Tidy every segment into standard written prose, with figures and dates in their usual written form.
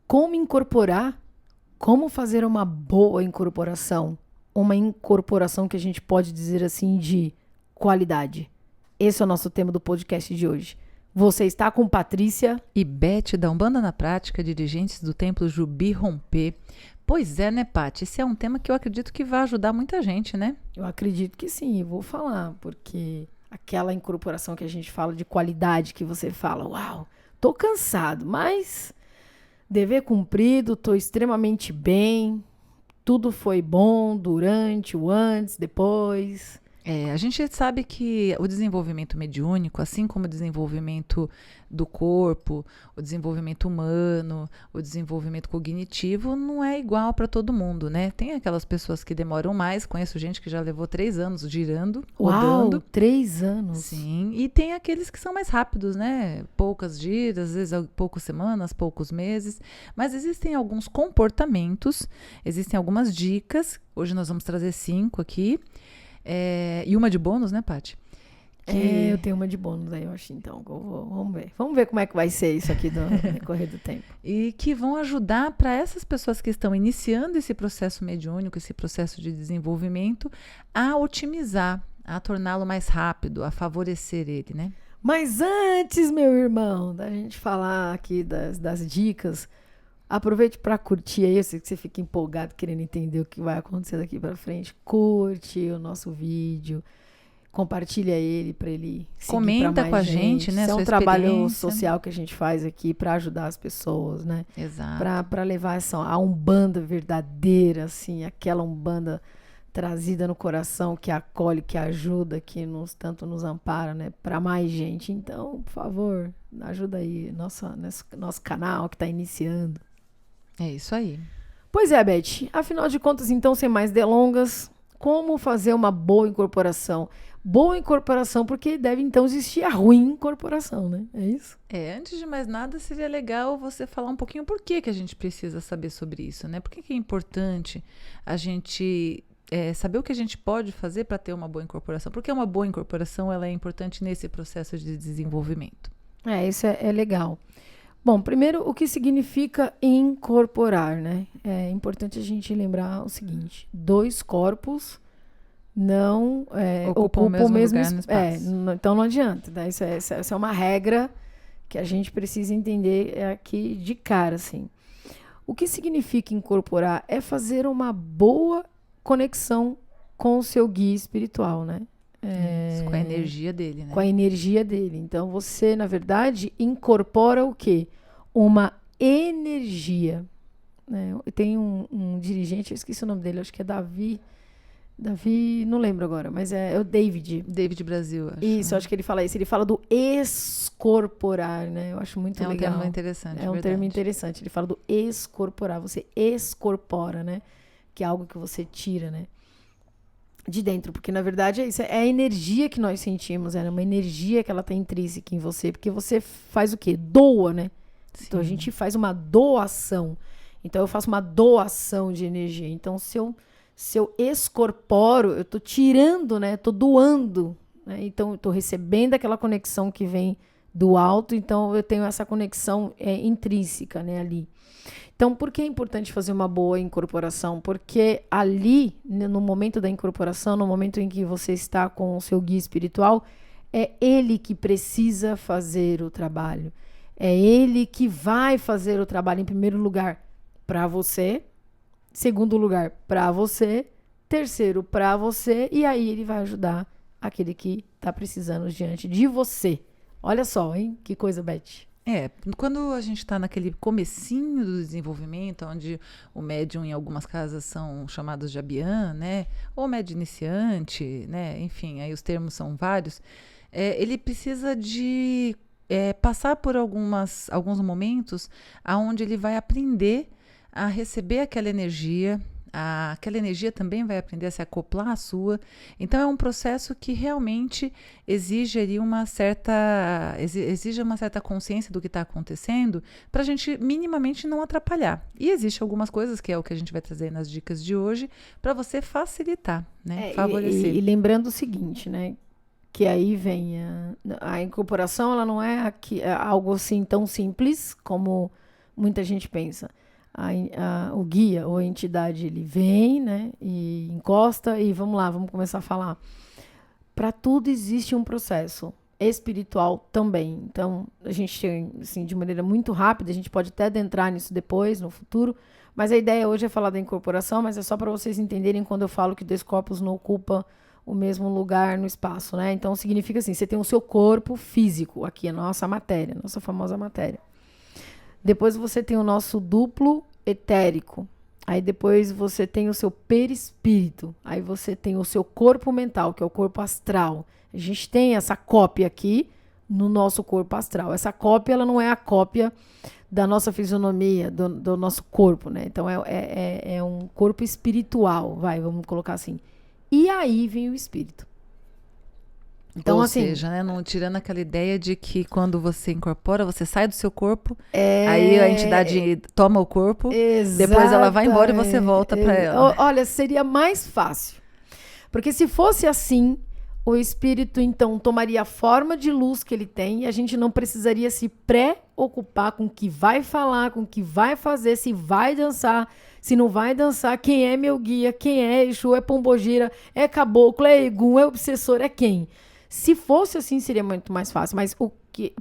como incorporar, como fazer uma boa incorporação. Uma incorporação que a gente pode dizer assim de qualidade. Esse é o nosso tema do podcast de hoje. Você está com Patrícia e Beth da Umbanda na Prática, dirigentes do Templo Jubi Rompê. Pois é, né, Paty? Esse é um tema que eu acredito que vai ajudar muita gente, né? Eu acredito que sim, vou falar, porque aquela incorporação que a gente fala de qualidade, que você fala, uau, tô cansado, mas dever cumprido, tô extremamente bem, tudo foi bom durante, o antes, depois. A gente sabe que o desenvolvimento mediúnico, assim como o desenvolvimento do corpo, o desenvolvimento humano, o desenvolvimento cognitivo, não é igual para todo mundo, né? Tem aquelas pessoas que demoram mais, conheço gente que já levou 3 anos girando, rodando. Uau, 3 anos. Sim, e tem aqueles que são mais rápidos, né? Poucas giras, às vezes poucas semanas, poucos meses. Mas existem alguns comportamentos, existem algumas dicas. Hoje nós vamos trazer 5 aqui. E uma de bônus, né, Paty? Eu tenho uma de bônus aí, eu acho, então. Vamos ver. Vamos ver como é que vai ser isso aqui no decorrer do tempo. E que vão ajudar para essas pessoas que estão iniciando esse processo mediúnico, esse processo de desenvolvimento, a otimizar, a torná-lo mais rápido, a favorecer ele, né? Mas antes, meu irmão, da gente falar aqui das dicas, aproveite para curtir aí. Eu sei que você fica empolgado querendo entender o que vai acontecer daqui para frente. Curte o nosso vídeo, compartilha ele para ele seguir. Comenta com a gente, né? Isso é um trabalho social que a gente faz aqui para ajudar as pessoas, né? Exato. Para levar a Umbanda verdadeira, assim, aquela Umbanda trazida no coração, que acolhe, que ajuda, que tanto nos ampara, né? Para mais gente. Então, por favor, ajuda aí nosso canal que está iniciando. É isso aí. Pois é, Beth. Afinal de contas, então, sem mais delongas, como fazer uma boa incorporação? Boa incorporação, porque deve, então, existir a ruim incorporação, né? É isso? Antes de mais nada, seria legal você falar um pouquinho por que a gente precisa saber sobre isso, né? Por que é importante a gente saber o que a gente pode fazer para ter uma boa incorporação? Porque uma boa incorporação ela é importante nesse processo de desenvolvimento. Isso é legal. Bom, primeiro, o que significa incorporar, né? É importante a gente lembrar o seguinte: 2 corpos não ocupam o mesmo lugar no espaço. Então não adianta, né? Isso é uma regra que a gente precisa entender aqui de cara, assim. O que significa incorporar é fazer uma boa conexão com o seu guia espiritual, né? Com a energia dele, né? Com a energia dele. Então, você, na verdade, incorpora o quê? Uma energia. Né? Tem um dirigente, eu esqueci o nome dele, acho que é Davi, não lembro agora, mas é o David. David Brasil, acho. Isso, acho que ele fala isso. Ele fala do excorporar, né? Eu acho muito legal. É um termo interessante, É um termo interessante. Ele fala do excorporar. Você excorpora, né? Que é algo que você tira, né? De dentro, porque na verdade é isso, é a energia que nós sentimos, é uma energia que ela tá intrínseca em você, porque você faz o quê? Doa, né? Sim. Então a gente faz uma doação. Então eu faço uma doação de energia. Então se eu excorporo, eu tô tirando, né? Tô doando, né? Então eu tô recebendo aquela conexão que vem do alto, então eu tenho essa conexão intrínseca, né, ali. Então, por que é importante fazer uma boa incorporação? Porque ali, no momento da incorporação, no momento em que você está com o seu guia espiritual, é ele que precisa fazer o trabalho. É ele que vai fazer o trabalho, em primeiro lugar, para você. Segundo lugar, para você. Terceiro, para você. E aí ele vai ajudar aquele que está precisando diante de você. Olha só, hein? Que coisa, Beth. Quando a gente está naquele comecinho do desenvolvimento, onde o médium em algumas casas são chamados de abian, né? Ou médium iniciante, né? Enfim, aí os termos são vários. Ele precisa de passar por alguns momentos onde ele vai aprender a receber aquela energia. Aquela energia também vai aprender a se acoplar à sua. Então é um processo que realmente exige uma certa consciência do que está acontecendo para a gente minimamente não atrapalhar. E existe algumas coisas, que é o que a gente vai trazer nas dicas de hoje, para você facilitar, né? Favorecer. E lembrando o seguinte, né? Que aí vem a incorporação, ela não é algo assim tão simples como muita gente pensa. O guia ou a entidade, ele vem, né, e encosta e vamos lá, vamos começar a falar. Para tudo existe um processo espiritual também. Então, a gente tem, assim, de maneira muito rápida, a gente pode até adentrar nisso depois, no futuro, mas a ideia hoje é falar da incorporação, mas é só para vocês entenderem quando eu falo que 2 corpos não ocupam o mesmo lugar no espaço, né? Então, significa assim, você tem o seu corpo físico, aqui a nossa matéria, nossa famosa matéria. Depois você tem o nosso duplo etérico. Aí depois você tem o seu perispírito. Aí você tem o seu corpo mental, que é o corpo astral. A gente tem essa cópia aqui no nosso corpo astral. Essa cópia, ela não é a cópia da nossa fisionomia, do nosso corpo, né? Então é um corpo espiritual, vamos colocar assim. E aí vem o espírito. Então, ou assim, seja, né, não tirando aquela ideia de que quando você incorpora, você sai do seu corpo, aí a entidade toma o corpo, depois ela vai embora e você volta para ela. Olha, seria mais fácil. Porque se fosse assim, o espírito, então, tomaria a forma de luz que ele tem e a gente não precisaria se preocupar com o que vai falar, com o que vai fazer, se vai dançar, se não vai dançar, quem é meu guia, quem é Exu, é Pombogira, é Caboclo, é Egum, é Obsessor, é quem? Se fosse assim, seria muito mais fácil. Mas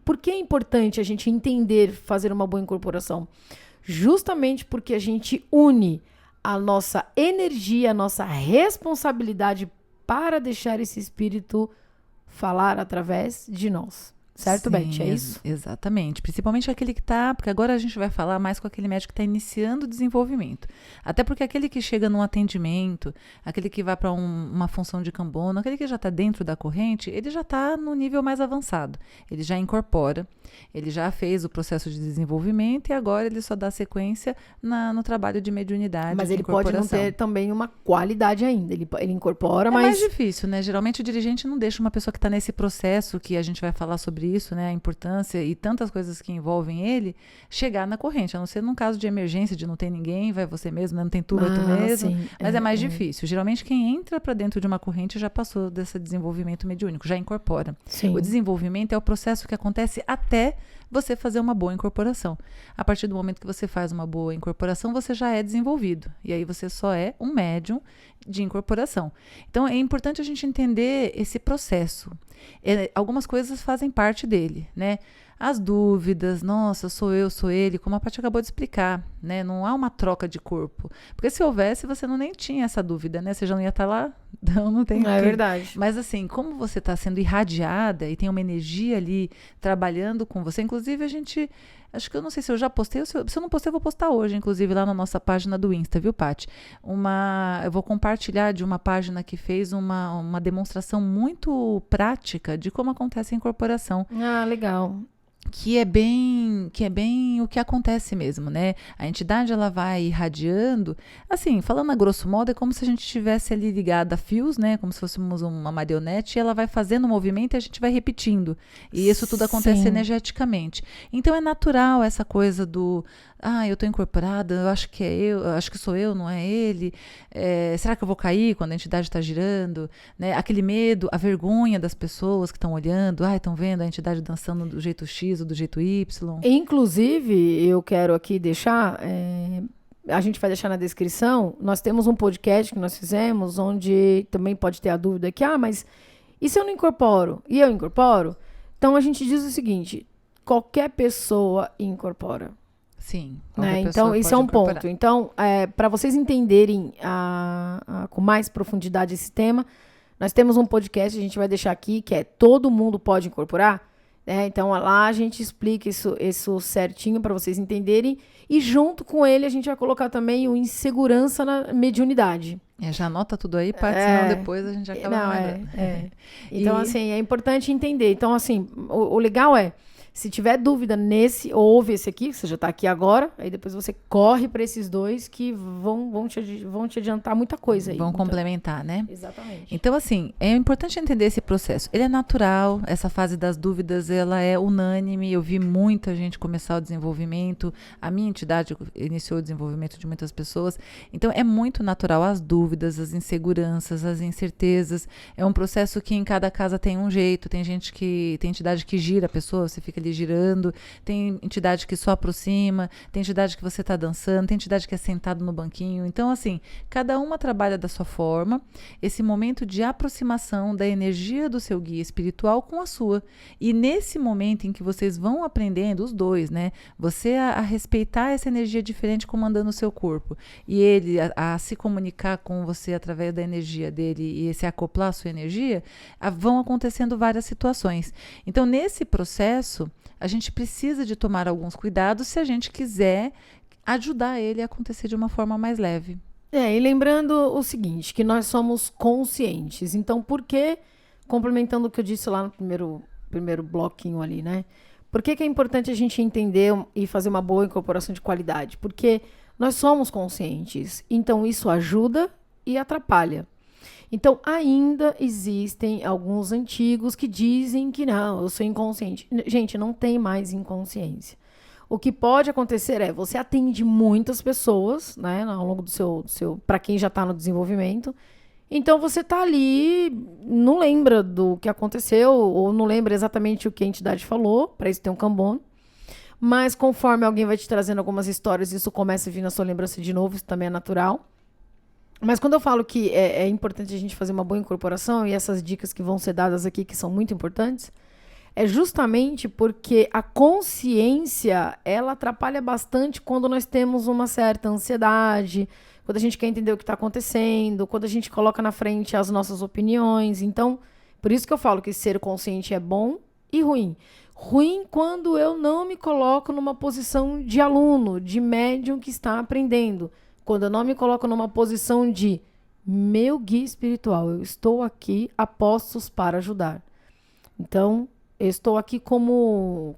por que é importante a gente entender, fazer uma boa incorporação? Justamente porque a gente une a nossa energia, a nossa responsabilidade para deixar esse espírito falar através de nós. Certo, Beth? É isso? Exatamente. Principalmente aquele que está... Porque agora a gente vai falar mais com aquele médico que está iniciando o desenvolvimento. Até porque aquele que chega num atendimento, aquele que vai para uma função de Cambono, aquele que já está dentro da corrente, ele já está no nível mais avançado. Ele já incorpora, ele já fez o processo de desenvolvimento e agora ele só dá sequência no trabalho de mediunidade. Mas ele pode não ter também uma qualidade ainda. Ele incorpora, mas... É mais difícil, né? Geralmente o dirigente não deixa uma pessoa que está nesse processo, que a gente vai falar sobre isso, né, a importância e tantas coisas que envolvem ele, chegar na corrente, a não ser num caso de emergência, de não ter ninguém, vai você mesmo, né, não tem tu, vai tu mesmo, sim, mas é mais difícil. Geralmente quem entra para dentro de uma corrente já passou desse desenvolvimento mediúnico, já incorpora. Sim. O desenvolvimento é o processo que acontece até você fazer uma boa incorporação. A partir do momento que você faz uma boa incorporação, você já é desenvolvido. E aí você só é um médium de incorporação. Então, é importante a gente entender esse processo. Algumas coisas fazem parte dele, né? As dúvidas, nossa, sou eu, sou ele, como a Paty acabou de explicar, né? Não há uma troca de corpo. Porque se houvesse, você nem tinha essa dúvida, né? Você já não ia estar lá? Não tem. É verdade. Mas assim, como você está sendo irradiada e tem uma energia ali trabalhando com você, inclusive a gente... Acho que eu não sei se eu já postei, se eu não postei, eu vou postar hoje, inclusive lá na nossa página do Insta, viu, Paty? Eu vou compartilhar de uma página que fez uma demonstração muito prática de como acontece a incorporação. Ah, legal. Que é bem o que acontece mesmo, né? A entidade, ela vai irradiando, assim, falando a grosso modo, é como se a gente estivesse ali ligada a fios, né? Como se fôssemos uma marionete, e ela vai fazendo o movimento e a gente vai repetindo. E isso tudo acontece energeticamente. Então é natural essa coisa do... eu tô incorporada, eu acho que é eu acho que sou eu, não é ele. Será que eu vou cair quando a entidade está girando? Né? Aquele medo, a vergonha das pessoas que estão olhando, estão vendo a entidade dançando do jeito X ou do jeito Y. Inclusive, eu quero aqui deixar, a gente vai deixar na descrição, nós temos um podcast que nós fizemos, onde também pode ter a dúvida que, mas e se eu não incorporo? E eu incorporo? Então a gente diz o seguinte, qualquer pessoa incorpora. Sim. Né? Então, isso é um ponto. Então, para vocês entenderem com mais profundidade esse tema, nós temos um podcast, a gente vai deixar aqui, que é Todo Mundo Pode Incorporar. Então, lá a gente explica isso certinho para vocês entenderem. E junto com ele, a gente vai colocar também o Insegurança na Mediunidade. Já anota tudo aí, Paty, senão depois a gente acaba lembrando. Então, assim, é importante entender. Então, assim, o legal é... Se tiver dúvida ouve esse aqui, você já está aqui agora, aí depois você corre para esses dois que vão te adiantar muita coisa aí. Vão complementar, né? Exatamente. Então, assim, é importante entender esse processo. Ele é natural, essa fase das dúvidas, ela é unânime. Eu vi muita gente começar o desenvolvimento. A minha entidade iniciou o desenvolvimento de muitas pessoas. Então, é muito natural as dúvidas, as inseguranças, as incertezas. É um processo que em cada casa tem um jeito. Tem entidade que gira a pessoa, você fica ali ali girando, tem entidade que só aproxima, tem entidade que você está dançando, tem entidade que é sentado no banquinho. Então, assim, cada uma trabalha da sua forma, esse momento de aproximação da energia do seu guia espiritual com a sua. E nesse momento em que vocês vão aprendendo, os dois, né? Você a respeitar essa energia diferente comandando o seu corpo e ele a se comunicar com você através da energia dele e se acoplar à sua energia, vão acontecendo várias situações. Então, nesse processo, a gente precisa de tomar alguns cuidados se a gente quiser ajudar ele a acontecer de uma forma mais leve. E lembrando o seguinte, que nós somos conscientes. Então, por que, complementando o que eu disse lá no primeiro bloquinho ali, né? Por que é importante a gente entender e fazer uma boa incorporação de qualidade? Porque nós somos conscientes. Então, isso ajuda e atrapalha. Então, ainda existem alguns antigos que dizem que não, eu sou inconsciente. Gente, não tem mais inconsciência. O que pode acontecer é, você atende muitas pessoas, né, ao longo do seu para quem já está no desenvolvimento. Então, você está ali, não lembra do que aconteceu, ou não lembra exatamente o que a entidade falou, para isso tem um Kanban. Mas conforme alguém vai te trazendo algumas histórias, isso começa a vir na sua lembrança de novo, isso também é natural. Mas quando eu falo que é importante a gente fazer uma boa incorporação, e essas dicas que vão ser dadas aqui, que são muito importantes, é justamente porque a consciência, ela atrapalha bastante quando nós temos uma certa ansiedade, quando a gente quer entender o que está acontecendo, quando a gente coloca na frente as nossas opiniões. Então, por isso que eu falo que ser consciente é bom e ruim. Ruim quando eu não me coloco numa posição de aluno, de médium que está aprendendo. Quando eu não me coloco numa posição de meu guia espiritual, eu estou aqui a postos para ajudar. Então, eu estou aqui como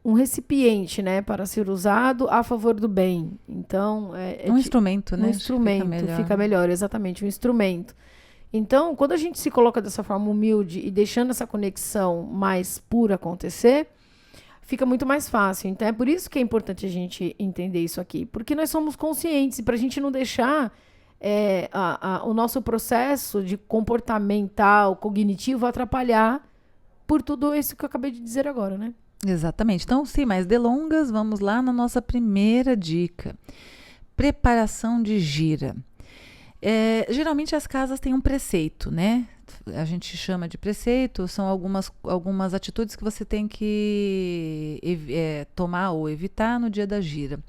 um recipiente, né, para ser usado a favor do bem. Então, um instrumento, né? Um instrumento, fica melhor, exatamente, um instrumento. Então, quando a gente se coloca dessa forma humilde e deixando essa conexão mais pura acontecer, fica muito mais fácil. Então, é por isso que é importante a gente entender isso aqui. Porque nós somos conscientes. E para a gente não deixar o nosso processo de comportamental, cognitivo, atrapalhar por tudo isso que eu acabei de dizer agora, né? Exatamente. Então, sem mais delongas, vamos lá na nossa primeira dica. Preparação de gira. Geralmente as casas têm um preceito, né? A gente chama de preceito, são algumas atitudes que você tem que tomar ou evitar no dia da gira.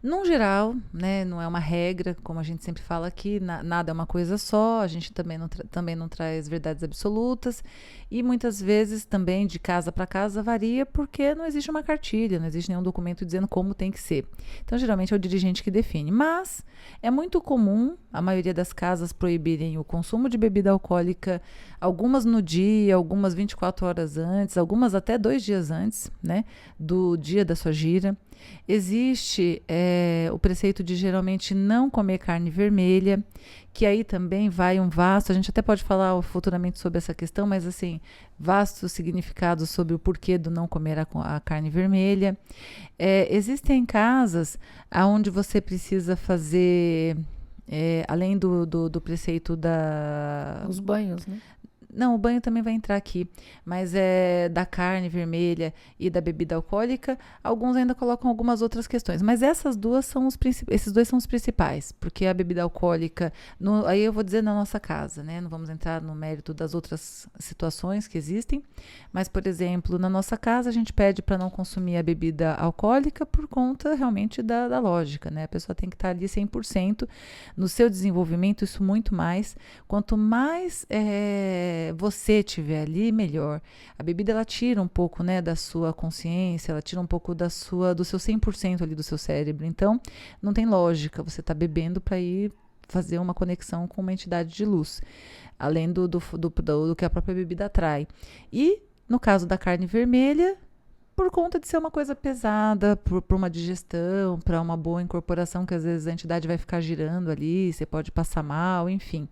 Num geral, né, não é uma regra, como a gente sempre fala aqui, nada é uma coisa só, a gente também não traz verdades absolutas e muitas vezes também de casa para casa varia porque não existe uma cartilha, não existe nenhum documento dizendo como tem que ser. Então, geralmente é o dirigente que define, mas é muito comum a maioria das casas proibirem o consumo de bebida alcoólica, algumas no dia, algumas 24 horas antes, algumas até 2 dias antes, né, do dia da sua gira. Existe o preceito de geralmente não comer carne vermelha, que aí também vai um vasto, a gente até pode falar futuramente sobre essa questão, mas assim, vasto significado sobre o porquê do não comer a carne vermelha. Existem casas onde você precisa fazer, além do preceito os banhos, né? Não, o banho também vai entrar aqui, mas da carne vermelha e da bebida alcoólica, alguns ainda colocam algumas outras questões, mas esses dois são os principais, porque a bebida alcoólica, aí eu vou dizer na nossa casa, né? Não vamos entrar no mérito das outras situações que existem, mas, por exemplo, na nossa casa a gente pede para não consumir a bebida alcoólica por conta realmente da lógica, né? A pessoa tem que estar ali 100% no seu desenvolvimento, isso muito mais, quanto mais você estiver ali, melhor. A bebida, ela tira um pouco, né, da sua consciência, ela tira um pouco do seu 100% ali do seu cérebro. Então, não tem lógica você tá bebendo para ir fazer uma conexão com uma entidade de luz, além do que a própria bebida atrai. E, no caso da carne vermelha, por conta de ser uma coisa pesada, por uma digestão, para uma boa incorporação, que às vezes a entidade vai ficar girando ali, você pode passar mal, enfim.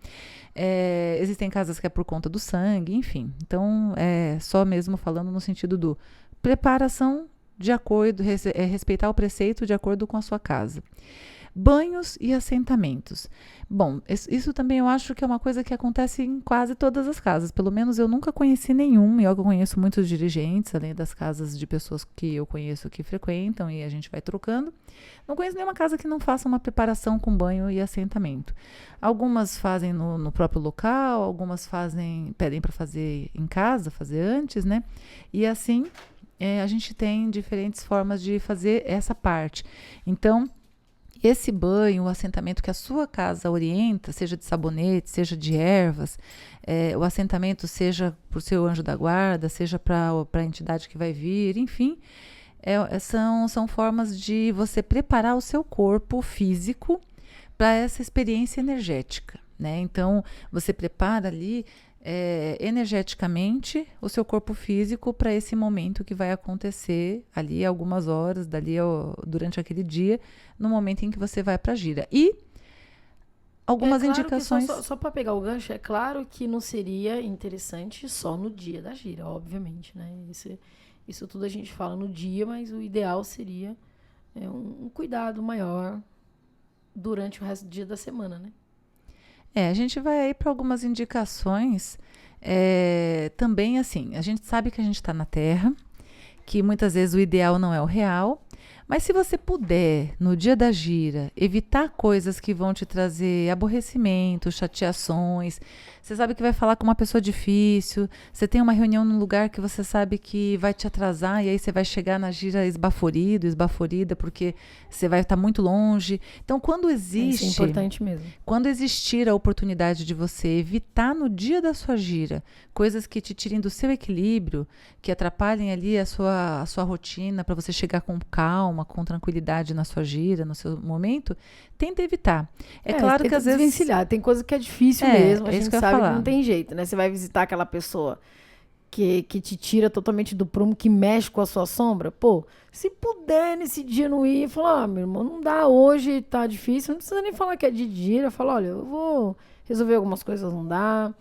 Existem casas que é por conta do sangue, enfim. Então, só mesmo falando no sentido do preparação de acordo, respeitar o preceito de acordo com a sua casa. Banhos e assentamentos. Bom, isso também eu acho que é uma coisa que acontece em quase todas as casas. Pelo menos eu nunca conheci nenhum, e eu conheço muitos dirigentes, além das casas de pessoas que eu conheço que frequentam e a gente vai trocando. Não conheço nenhuma casa que não faça uma preparação com banho e assentamento. Algumas fazem no próprio local, algumas pedem para fazer em casa, fazer antes, né? E assim, a gente tem diferentes formas de fazer essa parte. Então, esse banho, o assentamento que a sua casa orienta, seja de sabonete, seja de ervas, o assentamento seja para o seu anjo da guarda, seja para a entidade que vai vir, enfim, são formas de você preparar o seu corpo físico para essa experiência energética, né? Então, você prepara ali energeticamente o seu corpo físico para esse momento que vai acontecer ali algumas horas, durante aquele dia, no momento em que você vai para a gira. E algumas indicações... Só para pegar o gancho, é claro que não seria interessante só no dia da gira, obviamente, né? Isso tudo a gente fala no dia, mas o ideal seria um cuidado maior durante o resto do dia da semana, né? A gente vai aí para algumas indicações. Também, assim, a gente sabe que a gente está na Terra, que muitas vezes o ideal não é o real, mas se você puder, no dia da gira, evitar coisas que vão te trazer aborrecimento, chateações, você sabe que vai falar com uma pessoa difícil, você tem uma reunião num lugar que você sabe que vai te atrasar e aí você vai chegar na gira esbaforida, porque você vai estar muito longe. Então, quando existe... Isso é importante mesmo. Quando existir a oportunidade de você evitar no dia da sua gira coisas que te tirem do seu equilíbrio, que atrapalhem ali a sua rotina para você chegar com calma, com tranquilidade na sua gira, no seu momento, tenta evitar. Claro que às vezes... desvencilhar. Tem coisa que é difícil mesmo, a gente sabe falar. que não tem jeito, né? Você vai visitar aquela pessoa que te tira totalmente do prumo, que mexe com a sua sombra. Pô, se puder nesse dia não ir, falar, meu irmão, não dá hoje, tá difícil, não precisa nem falar que é de gira, fala, olha, eu vou resolver algumas coisas, não dá,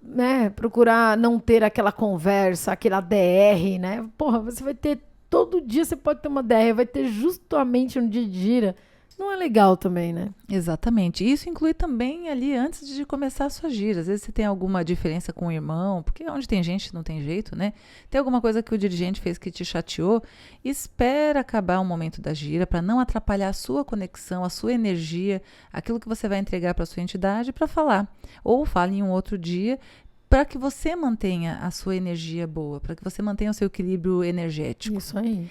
né? Procurar não ter aquela conversa, aquela DR, né? Porra, você vai ter, todo dia você pode ter uma DR, vai ter justamente no dia de gira. Não é legal também, né? Exatamente. Isso inclui também ali antes de começar a sua gira. Às vezes você tem alguma diferença com o irmão, porque onde tem gente não tem jeito, né? Tem alguma coisa que o dirigente fez que te chateou, espera acabar o momento da gira para não atrapalhar a sua conexão, a sua energia, aquilo que você vai entregar para a sua entidade para falar. Ou fale em um outro dia, para que você mantenha a sua energia boa, para que você mantenha o seu equilíbrio energético. Isso aí.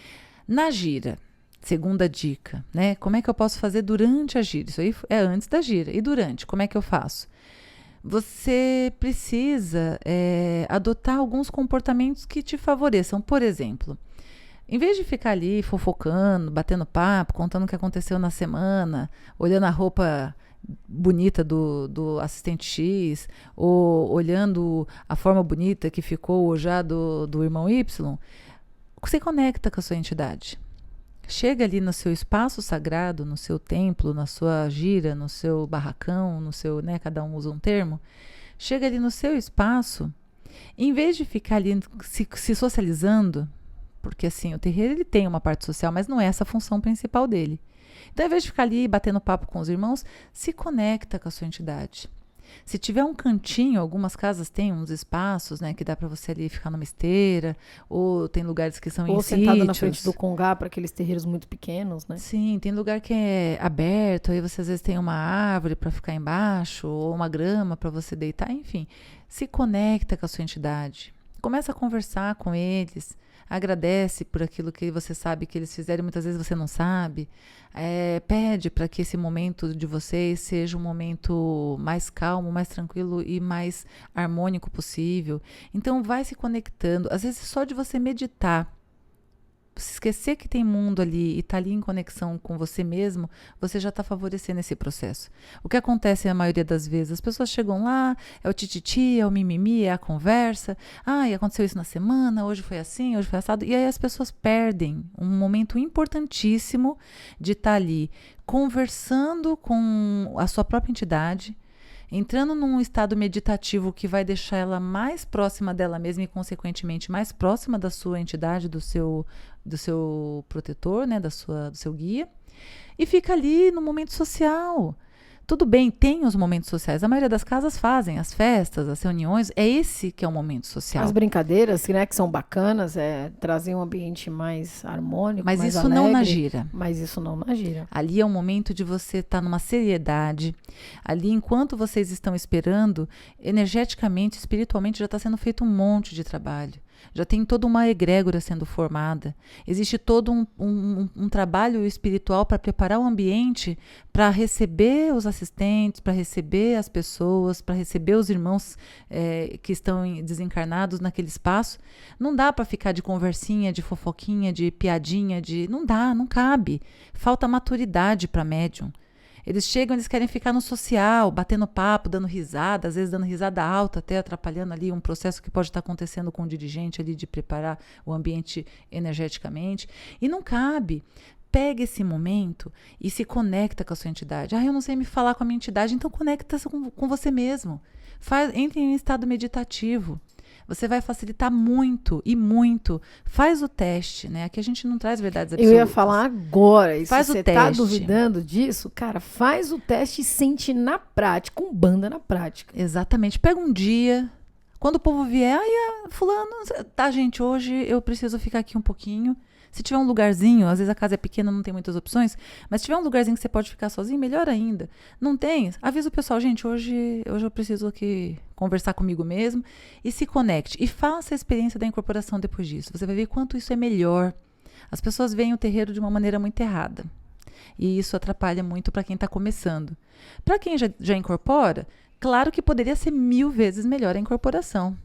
Na gira, segunda dica, né? Como é que eu posso fazer durante a gira? Isso aí é antes da gira. E durante, como é que eu faço? Você precisa adotar alguns comportamentos que te favoreçam. Por exemplo, em vez de ficar ali fofocando, batendo papo, contando o que aconteceu na semana, olhando a roupa bonita do assistente X, ou olhando a forma bonita que ficou já do irmão Y, você conecta com a sua entidade. Chega ali no seu espaço sagrado, no seu templo, na sua gira, no seu barracão, no seu, né, cada um usa um termo. Chega ali no seu espaço, em vez de ficar ali se socializando, porque assim, o terreiro ele tem uma parte social, mas não é essa a função principal dele. Então, em vez de ficar ali batendo papo com os irmãos, se conecta com a sua entidade. Se tiver um cantinho, algumas casas têm uns espaços, né, que dá para você ali ficar numa esteira, ou tem lugares que são em sítios. Ou sentada na frente do congá, para aqueles terreiros muito pequenos, né? Sim, tem lugar que é aberto, aí você às vezes tem uma árvore para ficar embaixo, ou uma grama para você deitar, enfim. Se conecta com a sua entidade. Começa a conversar com eles. Agradece por aquilo que você sabe que eles fizeram, muitas vezes você não sabe. Pede para que esse momento de vocês seja um momento mais calmo, mais tranquilo e mais harmônico possível. Então, vai se conectando. Às vezes, só de você meditar, se esquecer que tem mundo ali e tá ali em conexão com você mesmo, você já está favorecendo esse processo. O que acontece na maioria das vezes, as pessoas chegam lá, é o tititi, é o mimimi, é a conversa, e aconteceu isso na semana, hoje foi assim, hoje foi assado, e aí as pessoas perdem um momento importantíssimo de estar ali conversando com a sua própria entidade, entrando num estado meditativo que vai deixar ela mais próxima dela mesma e, consequentemente, mais próxima da sua entidade, do seu protetor, né, do seu guia. E fica ali no momento social. Tudo bem, tem os momentos sociais. A maioria das casas fazem as festas, as reuniões. É esse que é o momento social. As brincadeiras, né, que são bacanas, trazem um ambiente mais harmônico, Mas mais isso alegre, não na gira. Mas isso não na gira. Ali é um momento de você estar numa seriedade. Ali, enquanto vocês estão esperando, energeticamente, espiritualmente, já está sendo feito um monte de trabalho. Já tem toda uma egrégora sendo formada. Existe todo um trabalho espiritual para preparar o ambiente para receber os assistentes, para receber as pessoas, para receber os irmãos que estão desencarnados naquele espaço. Não dá para ficar de conversinha, de fofoquinha, de piadinha, não dá, não cabe. Falta maturidade para médium. Eles chegam, eles querem ficar no social, batendo papo, dando risada, às vezes dando risada alta, até atrapalhando ali um processo que pode estar acontecendo com o dirigente ali de preparar o ambiente energeticamente. E não cabe. Pega esse momento e se conecta com a sua entidade. Eu não sei me falar com a minha entidade, então conecta-se com você mesmo. Entre em estado meditativo. Você vai facilitar muito e muito. Faz o teste, né? Aqui a gente não traz verdades absolutas. Eu ia falar agora. E faz se o você teste. Tá duvidando disso, cara, faz o teste e sente na prática, com banda na prática. Exatamente. Pega um dia. Quando o povo vier, fulano, tá, gente, hoje eu preciso ficar aqui um pouquinho. Se tiver um lugarzinho, às vezes a casa é pequena, não tem muitas opções, mas se tiver um lugarzinho que você pode ficar sozinho, melhor ainda. Não tem? Avisa o pessoal, gente, hoje eu preciso aqui conversar comigo mesmo e se conecte. E faça a experiência da incorporação depois disso. Você vai ver quanto isso é melhor. As pessoas veem o terreiro de uma maneira muito errada. E isso atrapalha muito para quem está começando. Para quem já incorpora, claro que poderia ser 1000 vezes melhor a incorporação.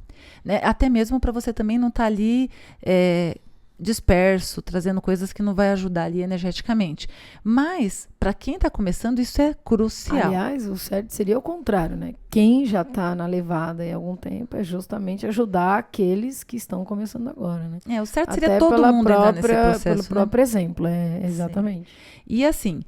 Né? Até mesmo para você também não estar ali disperso, trazendo coisas que não vai ajudar ali energeticamente. Mas, para quem está começando, isso é crucial. Aliás, o certo seria o contrário, né? Quem já está na levada há algum tempo é justamente ajudar aqueles que estão começando agora, né? O certo seria todo mundo entrar nesse processo. Pelo próprio exemplo, exatamente. Sim. E assim,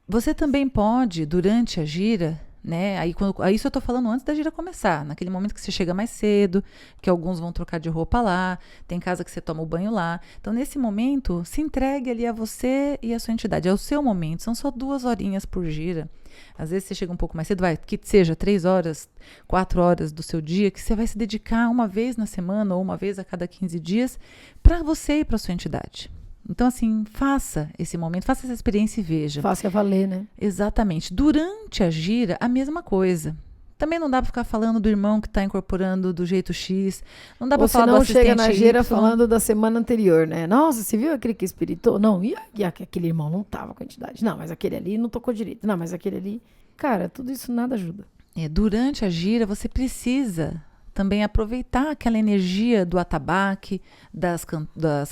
você também pode, durante a gira, né? Aí isso eu tô falando antes da gira começar, naquele momento que você chega mais cedo, que alguns vão trocar de roupa lá, tem casa que você toma o banho lá. Então, nesse momento, se entregue ali a você e a sua entidade. É o seu momento, são só 2 horinhas por gira. Às vezes você chega um pouco mais cedo, que seja 3 horas, 4 horas do seu dia, que você vai se dedicar uma vez na semana ou uma vez a cada 15 dias para você e para sua entidade. Então, assim, faça esse momento, faça essa experiência e veja. Faça valer, né? Exatamente. Durante a gira, a mesma coisa. Também não dá para ficar falando do irmão que está incorporando do jeito X. Não dá para falar do assistente. Você não chega na gira falando da semana anterior, né? Nossa, você viu aquele que espiritou? Não, e aquele irmão não estava com a entidade. Não, mas aquele ali não tocou direito. Não, mas aquele ali... Cara, tudo isso nada ajuda. Durante a gira, você precisa também aproveitar aquela energia do atabaque, das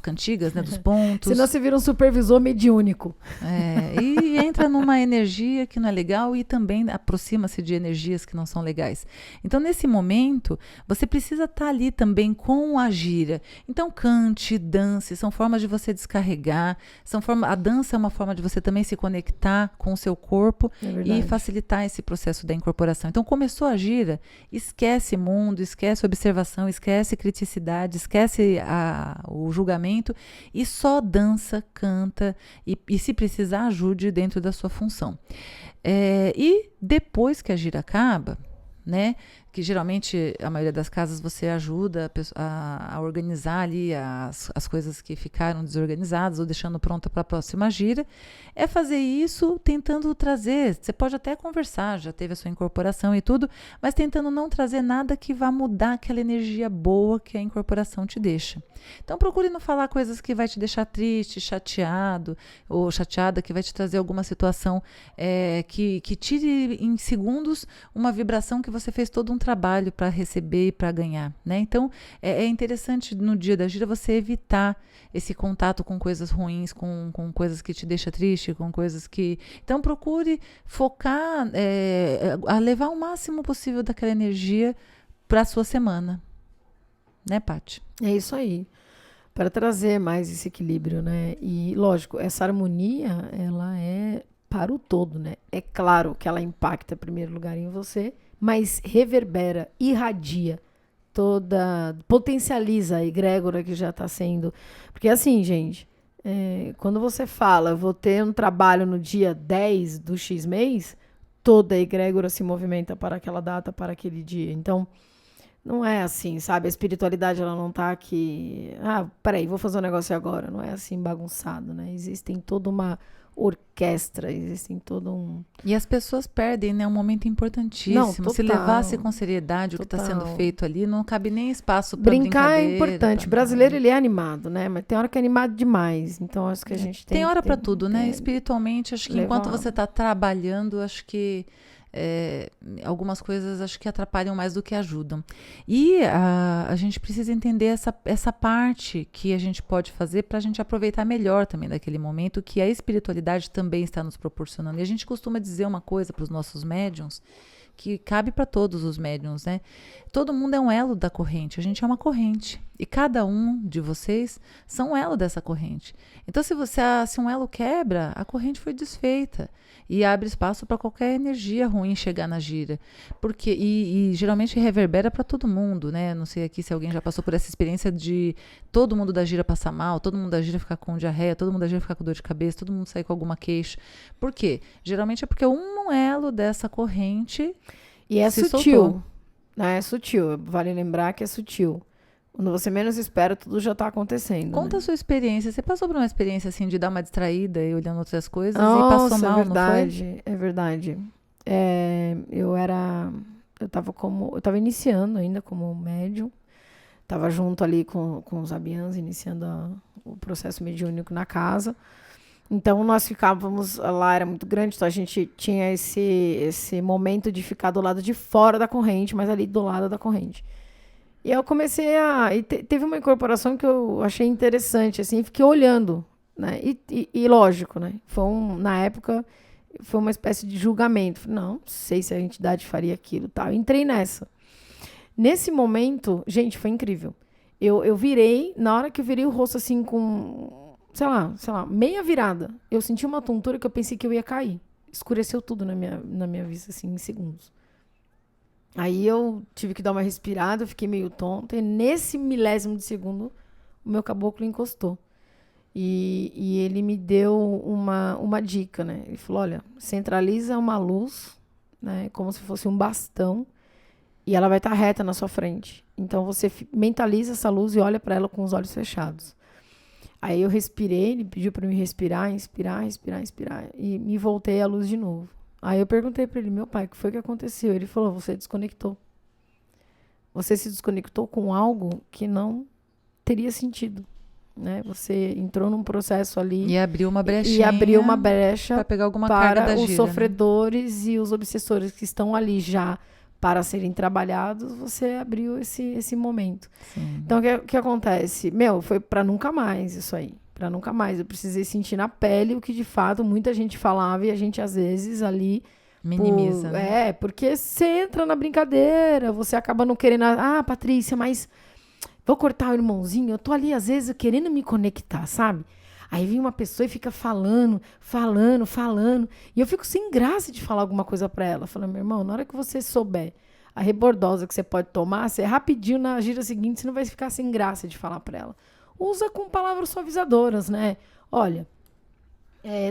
cantigas, né, dos pontos. Senão você vira um supervisor mediúnico. E entra numa energia que não é legal e também aproxima-se de energias que não são legais. Então, nesse momento, você precisa estar ali também com a gira. Então, cante, dance, são formas de você descarregar. A dança é uma forma de você também se conectar com o seu corpo e facilitar esse processo da incorporação. Então, começou a gira, esquece mundo, esquece observação, esquece criticidade, esquece o julgamento e só dança, canta e se precisar, ajude dentro da sua função. E depois que a gira acaba, né, que geralmente a maioria das casas você ajuda a organizar ali as coisas que ficaram desorganizadas ou deixando pronta para a próxima gira, é fazer isso tentando trazer, você pode até conversar, já teve a sua incorporação e tudo, mas tentando não trazer nada que vá mudar aquela energia boa que a incorporação te deixa. Então procure não falar coisas que vai te deixar triste, chateado ou chateada, que vai te trazer alguma situação que tire em segundos uma vibração que você fez todo um trabalho para receber e para ganhar, né? Então, é interessante no dia da gira você evitar esse contato com coisas ruins, com coisas que te deixam triste, com coisas que... Então, procure focar, a levar o máximo possível daquela energia para a sua semana. Né, Paty? É isso aí. Para trazer mais esse equilíbrio, né? E, lógico, essa harmonia, ela é para o todo, né? É claro que ela impacta, em primeiro lugar, em você, mas reverbera, irradia potencializa a egrégora que já está sendo. Porque assim, gente, Quando você fala, eu vou ter um trabalho no dia 10 do X mês, toda a egrégora se movimenta para aquela data, para aquele dia. Então, não é assim, sabe? A espiritualidade, ela não tá aqui... Ah, peraí, vou fazer um negócio agora. Não é assim bagunçado, né? Existem toda uma orquestra, existem todo um... E as pessoas perdem, né? Um momento importantíssimo. Não, total, se levasse com seriedade o que está sendo feito ali, não cabe nem espaço para brincar é brincadeira. importante. O brasileiro, ele é animado, né? Mas tem hora que é animado demais. Então, acho que a gente tem... Tem hora para tudo, né? Espiritualmente, acho que enquanto você está trabalhando, acho que algumas coisas acho que atrapalham mais do que ajudam. E a gente precisa entender essa parte que a gente pode fazer para a gente aproveitar melhor também daquele momento que a espiritualidade também está nos proporcionando. E a gente costuma dizer uma coisa para os nossos médiuns que cabe para todos os médiuns, né? Todo mundo é um elo da corrente, a gente é uma corrente. E cada um de vocês são um elo dessa corrente. Então, se um elo quebra, a corrente foi desfeita. E abre espaço para qualquer energia ruim chegar na gira. E geralmente reverbera para todo mundo, né? Não sei aqui se alguém já passou por essa experiência de todo mundo da gira passar mal, todo mundo da gira ficar com diarreia, todo mundo da gira ficar com dor de cabeça, todo mundo sair com alguma queixa. Por quê? Geralmente é porque um elo dessa corrente e é se sutil. Soltou. É sutil. Vale lembrar que é sutil. Quando você menos espera, tudo já está acontecendo. Conta, né, a sua experiência. Você passou por uma experiência assim de dar uma distraída e olhando outras coisas e passou mal, é verdade, não foi? É verdade. Eu estava iniciando ainda como médium. Estava junto ali com os abiãs, iniciando o processo mediúnico na casa. Então, nós ficávamos lá, era muito grande, então a gente tinha esse momento de ficar do lado de fora da corrente, mas ali do lado da corrente. E eu comecei teve uma incorporação que eu achei interessante, assim, fiquei olhando, né? E lógico, né? Na época, foi uma espécie de julgamento. Não sei se a entidade faria aquilo, tal. Entrei nessa. Nesse momento, gente, foi incrível. Eu virei, na hora que eu virei o rosto, assim, com, sei lá, meia virada, eu senti uma tontura que eu pensei que eu ia cair. Escureceu tudo na minha vista, assim, em segundos. Aí eu tive que dar uma respirada, eu fiquei meio tonta. E nesse milésimo de segundo, o meu caboclo encostou. E ele me deu uma dica, né? Ele falou, olha, centraliza uma luz, né? Como se fosse um bastão. E ela vai estar reta na sua frente. Então, você mentaliza essa luz e olha para ela com os olhos fechados. Aí eu respirei, ele pediu para me respirar. E me voltei à luz de novo. Aí eu perguntei para ele, meu pai, o que foi que aconteceu? Ele falou, você desconectou. Você se desconectou com algo que não teria sentido, né? Você entrou num processo ali... E abriu uma brechinha. E abriu uma brecha para pegar alguma carga da gira, os sofredores, né? E os obsessores que estão ali já para serem trabalhados, você abriu esse momento. Sim. Então, o que acontece? Foi para nunca mais isso aí. Para nunca mais. Eu precisei sentir na pele o que, de fato, muita gente falava e a gente, às vezes, ali... minimiza, né? Porque você entra na brincadeira, você acaba não querendo... Ah, Patrícia, mas vou cortar o irmãozinho. Eu tô ali, às vezes, querendo me conectar, sabe? Aí vem uma pessoa e fica falando. E eu fico sem graça de falar alguma coisa para ela. Falando, meu irmão, na hora que você souber a rebordosa que você pode tomar, você rapidinho na gira seguinte, você não vai ficar sem graça de falar para ela. Usa com palavras suavizadoras, né? Olha,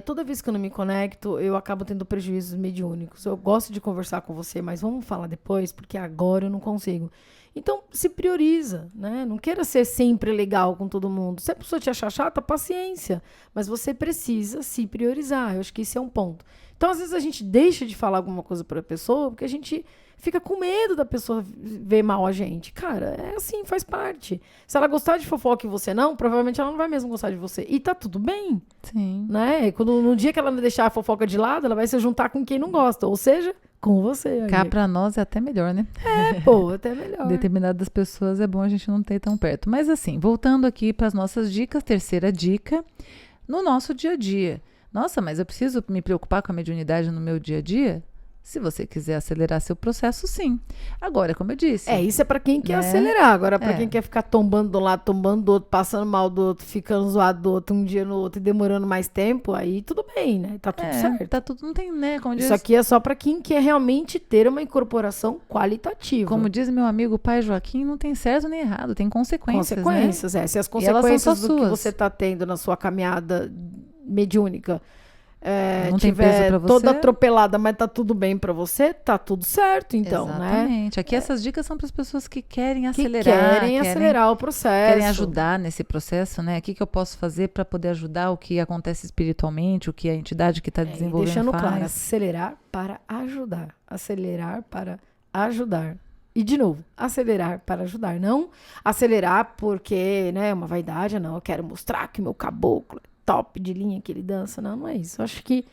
toda vez que eu não me conecto, eu acabo tendo prejuízos mediúnicos. Eu gosto de conversar com você, mas vamos falar depois, porque agora eu não consigo. Então, se prioriza, né? Não queira ser sempre legal com todo mundo. Se a pessoa te achar chata, paciência. Mas você precisa se priorizar. Eu acho que esse é um ponto. Então, às vezes, a gente deixa de falar alguma coisa para a pessoa porque a gente fica com medo da pessoa ver mal a gente. Cara, é assim, faz parte. Se ela gostar de fofoca e você não, provavelmente ela não vai mesmo gostar de você. E tá tudo bem. Sim. Né? No dia que ela não deixar a fofoca de lado, ela vai se juntar com quem não gosta. Ou seja, com você. Cá pra nós é até melhor, né? Até melhor. Determinadas pessoas é bom a gente não ter tão perto. Mas assim, voltando aqui para as nossas dicas, terceira dica, no nosso dia a dia. Nossa, mas eu preciso me preocupar com a mediunidade no meu dia a dia? Se você quiser acelerar seu processo, sim. Agora, como eu disse... Isso é para quem quer né? acelerar. Agora, para quem quer ficar tombando de um lado, tombando do outro, passando mal do outro, ficando zoado do outro, um dia no outro e demorando mais tempo, aí tudo bem, né? Tá tudo certo. Tá tudo, não tem, né? Como diz, isso aqui é só para quem quer realmente ter uma incorporação qualitativa. Como diz meu amigo pai Joaquim, não tem certo nem errado, tem consequências, né? Se as consequências do que você tá tendo na sua caminhada mediúnica não tiver toda atropelada, mas tá tudo bem para você, tá tudo certo, então, exatamente. Né? Aqui essas dicas são para as pessoas que querem acelerar. Querem acelerar o processo. Querem ajudar nesse processo, né? O que eu posso fazer para poder ajudar o que acontece espiritualmente, o que a entidade que está desenvolvendo deixando faz. claro, acelerar para ajudar. Acelerar para ajudar. E, de novo, acelerar para ajudar. Não acelerar porque, né, uma vaidade, não. Eu quero mostrar que meu caboclo top de linha que ele dança. Não é isso. Eu acho que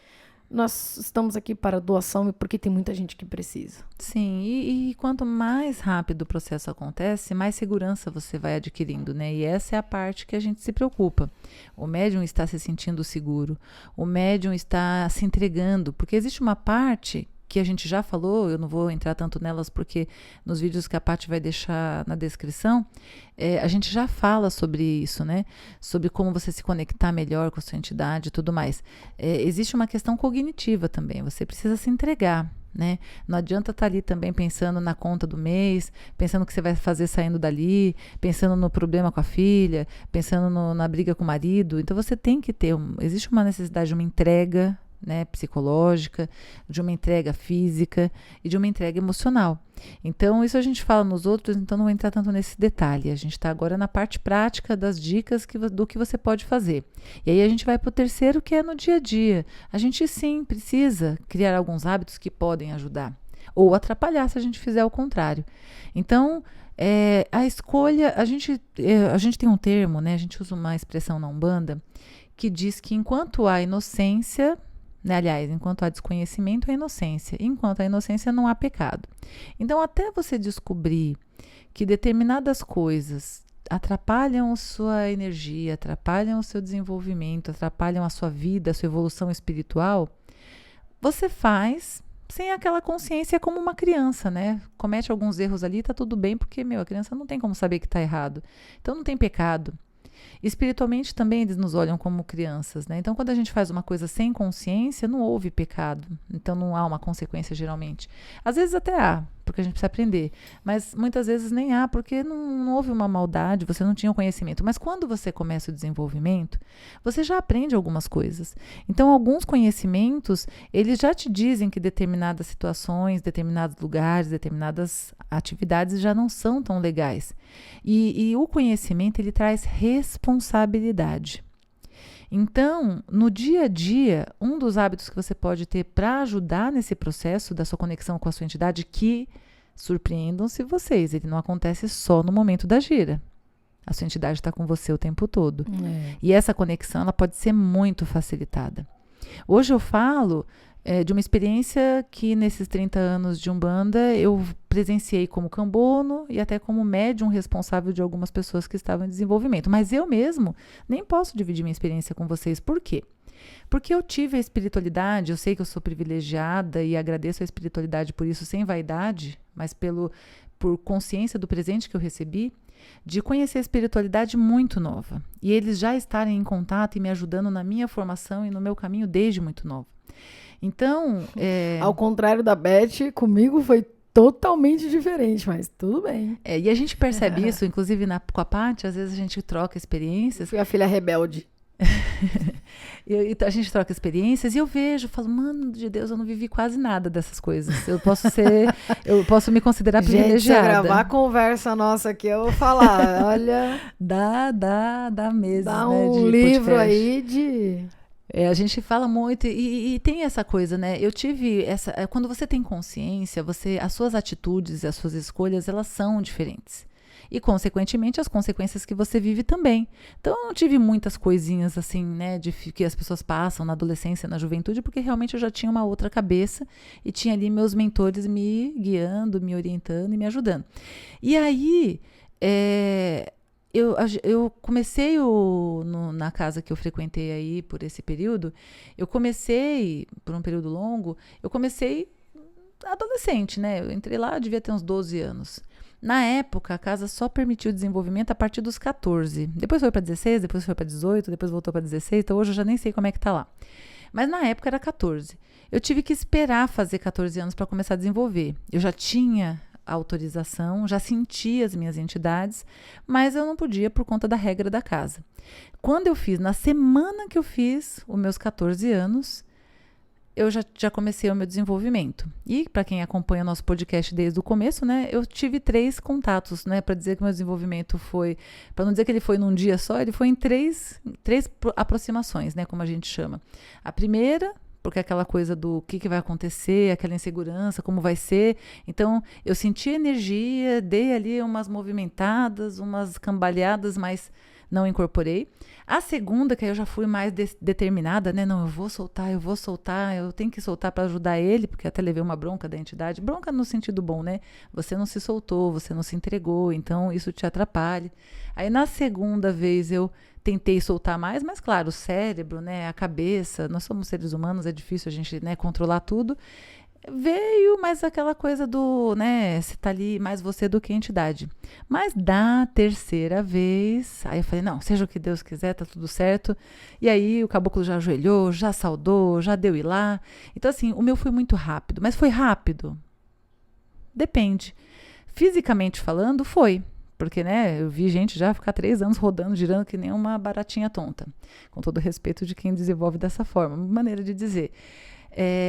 nós estamos aqui para doação e porque tem muita gente que precisa. Sim, e quanto mais rápido o processo acontece, mais segurança você vai adquirindo, né? E essa é a parte que a gente se preocupa. O médium está se sentindo seguro, o médium está se entregando, porque existe uma parte que a gente já falou, eu não vou entrar tanto nelas porque nos vídeos que a Paty vai deixar na descrição, a gente já fala sobre isso, né? Sobre como você se conectar melhor com a sua entidade e tudo mais. Existe uma questão cognitiva também, você precisa se entregar, né? Não adianta estar ali também pensando na conta do mês, pensando o que você vai fazer saindo dali, pensando no problema com a filha, pensando na briga com o marido. Então você tem que ter, existe uma necessidade de uma entrega, né, psicológica, de uma entrega física e de uma entrega emocional. Então, isso a gente fala nos outros, então não vou entrar tanto nesse detalhe. A gente está agora na parte prática das dicas do que você pode fazer. E aí a gente vai para o terceiro, que é no dia a dia. A gente sim precisa criar alguns hábitos que podem ajudar ou atrapalhar se a gente fizer o contrário. Então, a escolha, a gente tem um termo, né, a gente usa uma expressão na Umbanda que diz que enquanto há inocência, né, aliás, enquanto há desconhecimento, há inocência. Enquanto há inocência, não há pecado. Então, até você descobrir que determinadas coisas atrapalham a sua energia, atrapalham o seu desenvolvimento, atrapalham a sua vida, a sua evolução espiritual, você faz sem aquela consciência como uma criança, né? Comete alguns erros ali, tá tudo bem, porque, a criança não tem como saber que tá errado. Então, não tem pecado. Espiritualmente também eles nos olham como crianças, né? Então, quando a gente faz uma coisa sem consciência, não houve pecado. Então, não há uma consequência, geralmente. Às vezes até há, porque a gente precisa aprender. Mas muitas vezes nem há, porque não houve uma maldade, você não tinha o conhecimento. Mas quando você começa o desenvolvimento, você já aprende algumas coisas. Então, alguns conhecimentos, eles já te dizem que determinadas situações, determinados lugares, determinadas atividades já não são tão legais. E o conhecimento, ele traz responsabilidade. Então, no dia a dia, um dos hábitos que você pode ter para ajudar nesse processo da sua conexão com a sua entidade, que, surpreendam-se vocês, ele não acontece só no momento da gira. A sua entidade está com você o tempo todo. E essa conexão, ela pode ser muito facilitada. Hoje eu falo de uma experiência que nesses 30 anos de Umbanda eu presenciei como cambono e até como médium responsável de algumas pessoas que estavam em desenvolvimento. Mas eu mesmo nem posso dividir minha experiência com vocês. Por quê? Porque eu tive a espiritualidade, eu sei que eu sou privilegiada e agradeço a espiritualidade por isso, sem vaidade, mas por consciência do presente que eu recebi, de conhecer a espiritualidade muito nova. E eles já estarem em contato e me ajudando na minha formação e no meu caminho desde muito nova. Então, ao contrário da Beth, comigo foi totalmente diferente, mas tudo bem. E a gente percebe isso, inclusive com a Paty, às vezes a gente troca experiências. Fui a filha rebelde. A gente troca experiências e eu falo, mano de Deus, eu não vivi quase nada dessas coisas. Eu posso me considerar privilegiada. Gente, se gravar a conversa nossa aqui, eu vou falar, olha... Dá meses, dá né, um livro podcast. Aí de... A gente fala muito e tem essa coisa, né? Eu tive quando você tem consciência, as suas atitudes, as suas escolhas, elas são diferentes. E, consequentemente, as consequências que você vive também. Então, eu não tive muitas coisinhas assim, né, que as pessoas passam na adolescência, na juventude, porque realmente eu já tinha uma outra cabeça e tinha ali meus mentores me guiando, me orientando e me ajudando. E aí, eu comecei na casa que eu frequentei aí por esse período, por um período longo, eu comecei adolescente, né? Eu entrei lá, eu devia ter uns 12 anos. Na época, a casa só permitiu o desenvolvimento a partir dos 14. Depois foi para 16, depois foi para 18, depois voltou para 16. Então, hoje eu já nem sei como é que tá lá. Mas na época era 14. Eu tive que esperar fazer 14 anos para começar a desenvolver. Eu já tinha a autorização, já sentia as minhas entidades, mas eu não podia por conta da regra da casa. Quando eu fiz, na semana que eu fiz os meus 14 anos, eu já comecei o meu desenvolvimento. E para quem acompanha nosso podcast desde o começo, né, eu tive 3 contatos, né, para dizer que o meu desenvolvimento foi, para não dizer que ele foi num dia só, ele foi em três aproximações, né, como a gente chama. A primeira, porque é aquela coisa do que vai acontecer, aquela insegurança, como vai ser. Então, eu senti energia, dei ali umas movimentadas, umas cambaleadas, mas não incorporei. A segunda, que aí eu já fui mais determinada, né? Não, eu vou soltar, eu tenho que soltar para ajudar ele, porque até levei uma bronca da entidade. Bronca no sentido bom, né? Você não se soltou, você não se entregou, então isso te atrapalha. Aí na segunda vez eu tentei soltar mais, mas claro, o cérebro, né, a cabeça, nós somos seres humanos, é difícil a gente, né, controlar tudo. Veio mais aquela coisa do, né, você tá ali mais você do que a entidade. Mas da terceira vez, aí eu falei, não, seja o que Deus quiser, tá tudo certo. E aí o caboclo já ajoelhou, já saudou, já deu ir lá. Então assim, o meu foi muito rápido, mas foi rápido? Depende. Fisicamente falando, foi. Porque, né, eu vi gente já ficar 3 anos rodando, girando que nem uma baratinha tonta. Com todo o respeito de quem desenvolve dessa forma. Maneira de dizer.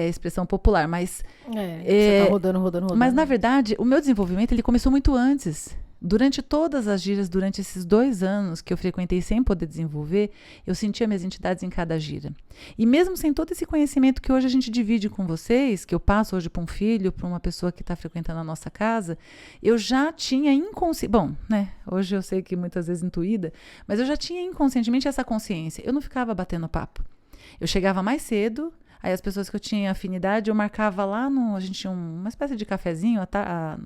Expressão popular, mas... você tá rodando. Mas, na verdade, o meu desenvolvimento, ele começou muito antes. Durante todas as giras, durante esses 2 anos que eu frequentei sem poder desenvolver, eu sentia minhas entidades em cada gira. E mesmo sem todo esse conhecimento que hoje a gente divide com vocês, que eu passo hoje para um filho, para uma pessoa que está frequentando a nossa casa, eu já tinha inconscientemente... Bom, né? Hoje eu sei que muitas vezes intuída, mas eu já tinha inconscientemente essa consciência. Eu não ficava batendo papo. Eu chegava mais cedo... Aí as pessoas que eu tinha afinidade, eu marcava lá, a gente tinha uma espécie de cafezinho